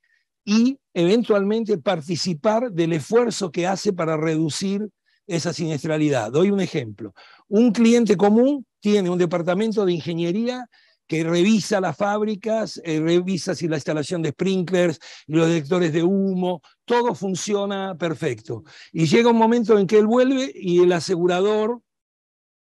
y eventualmente participar del esfuerzo que hace para reducir esa siniestralidad. Doy un ejemplo. Un cliente común tiene un departamento de ingeniería que revisa las fábricas, revisa si la instalación de sprinklers y los detectores de humo, todo funciona perfecto. Y llega un momento en que él vuelve y el asegurador,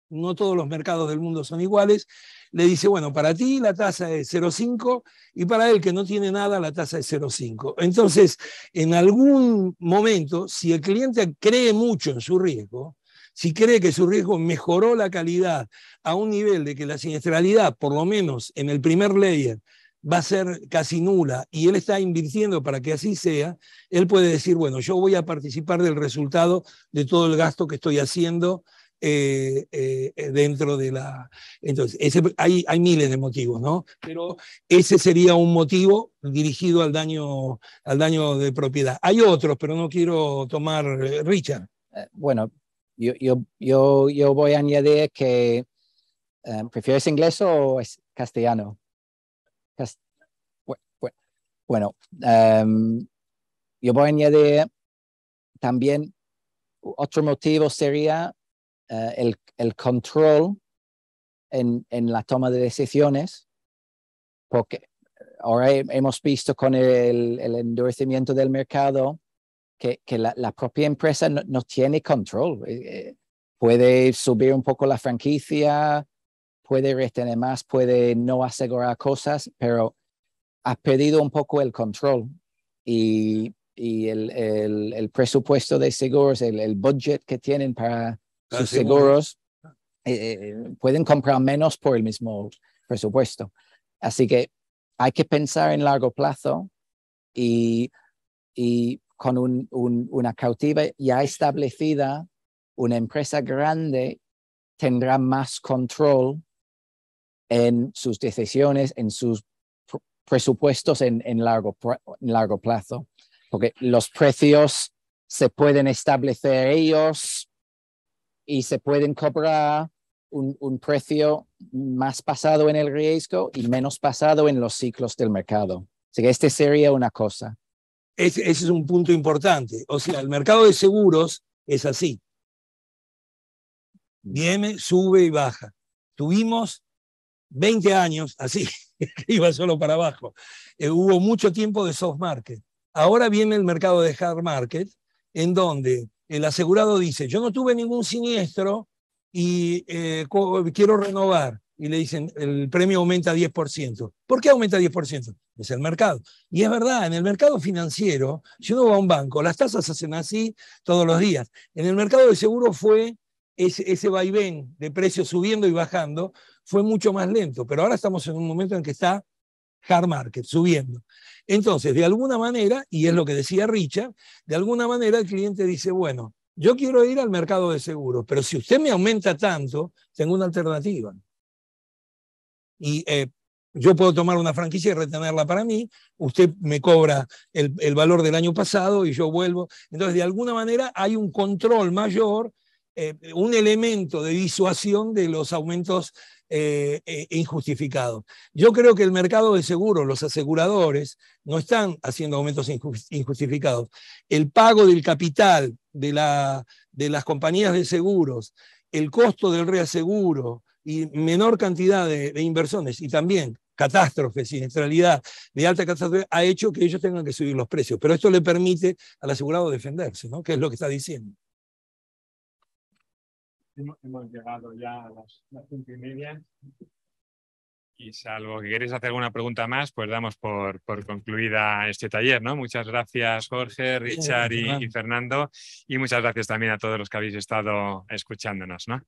no todos los mercados del mundo son iguales, le dice, bueno, para ti la tasa es 0,5 y para él que no tiene nada la tasa es 0,5. Entonces, en algún momento, si el cliente cree mucho en su riesgo, si cree que su riesgo mejoró la calidad a un nivel de que la siniestralidad, por lo menos en el primer layer, va a ser casi nula y él está invirtiendo para que así sea, él puede decir, bueno, yo voy a participar del resultado de todo el gasto que estoy haciendo dentro de la... Entonces, hay miles de motivos, ¿no? Pero ese sería un motivo dirigido al daño de propiedad. Hay otros, pero no quiero tomar... Richard. Bueno, yo voy a añadir que ¿prefieres inglés o castellano? Bueno, yo voy a añadir también otro motivo sería el control en la toma de decisiones, porque ahora hemos visto con el endurecimiento del mercado que la propia empresa no tiene control. Puede subir un poco la franquicia, puede retener más, puede no asegurar cosas, pero ha perdido un poco el control y el presupuesto de seguros, el budget que tienen para sus seguros, pueden comprar menos por el mismo presupuesto. Así que hay que pensar en largo plazo y con una cautiva ya establecida, una empresa grande tendrá más control en sus decisiones, en sus presupuestos en largo plazo, porque los precios se pueden establecer ellos y se pueden cobrar un precio más basado en el riesgo y menos basado en los ciclos del mercado. Así que este sería una cosa. Ese es un punto importante. O sea, el mercado de seguros es así. Viene, sube y baja. Tuvimos 20 años así, iba solo para abajo. Hubo mucho tiempo de soft market. Ahora viene el mercado de hard market, en donde el asegurado dice, yo no tuve ningún siniestro y quiero renovar. Y le dicen, el premio aumenta 10%. ¿Por qué aumenta 10%? Es el mercado. Y es verdad, en el mercado financiero, si uno va a un banco, las tasas se hacen así todos los días. En el mercado de seguro fue ese vaivén de precios subiendo y bajando, fue mucho más lento, pero ahora estamos en un momento en que está hard market, subiendo. Entonces, de alguna manera, y es lo que decía Richard, de alguna manera el cliente dice, bueno, yo quiero ir al mercado de seguros, pero si usted me aumenta tanto, tengo una alternativa. Y yo puedo tomar una franquicia y retenerla para mí, usted me cobra el valor del año pasado y yo vuelvo. Entonces, de alguna manera hay un control mayor, un elemento de disuasión de los aumentos injustificados. Yo creo que el mercado de seguros, los aseguradores, no están haciendo aumentos injustificados. El pago del capital de las compañías de seguros, el costo del reaseguro y menor cantidad de inversiones y también catástrofes, siniestralidad de alta catástrofe, ha hecho que ellos tengan que subir los precios. Pero esto le permite al asegurado defenderse, ¿no? Que es lo que está diciendo. Hemos llegado ya a las 5:30 y salvo que queréis hacer alguna pregunta más, pues damos por concluida este taller, ¿no? Muchas gracias, Jorge, Richard y Fernando, y muchas gracias también a todos los que habéis estado escuchándonos, ¿no?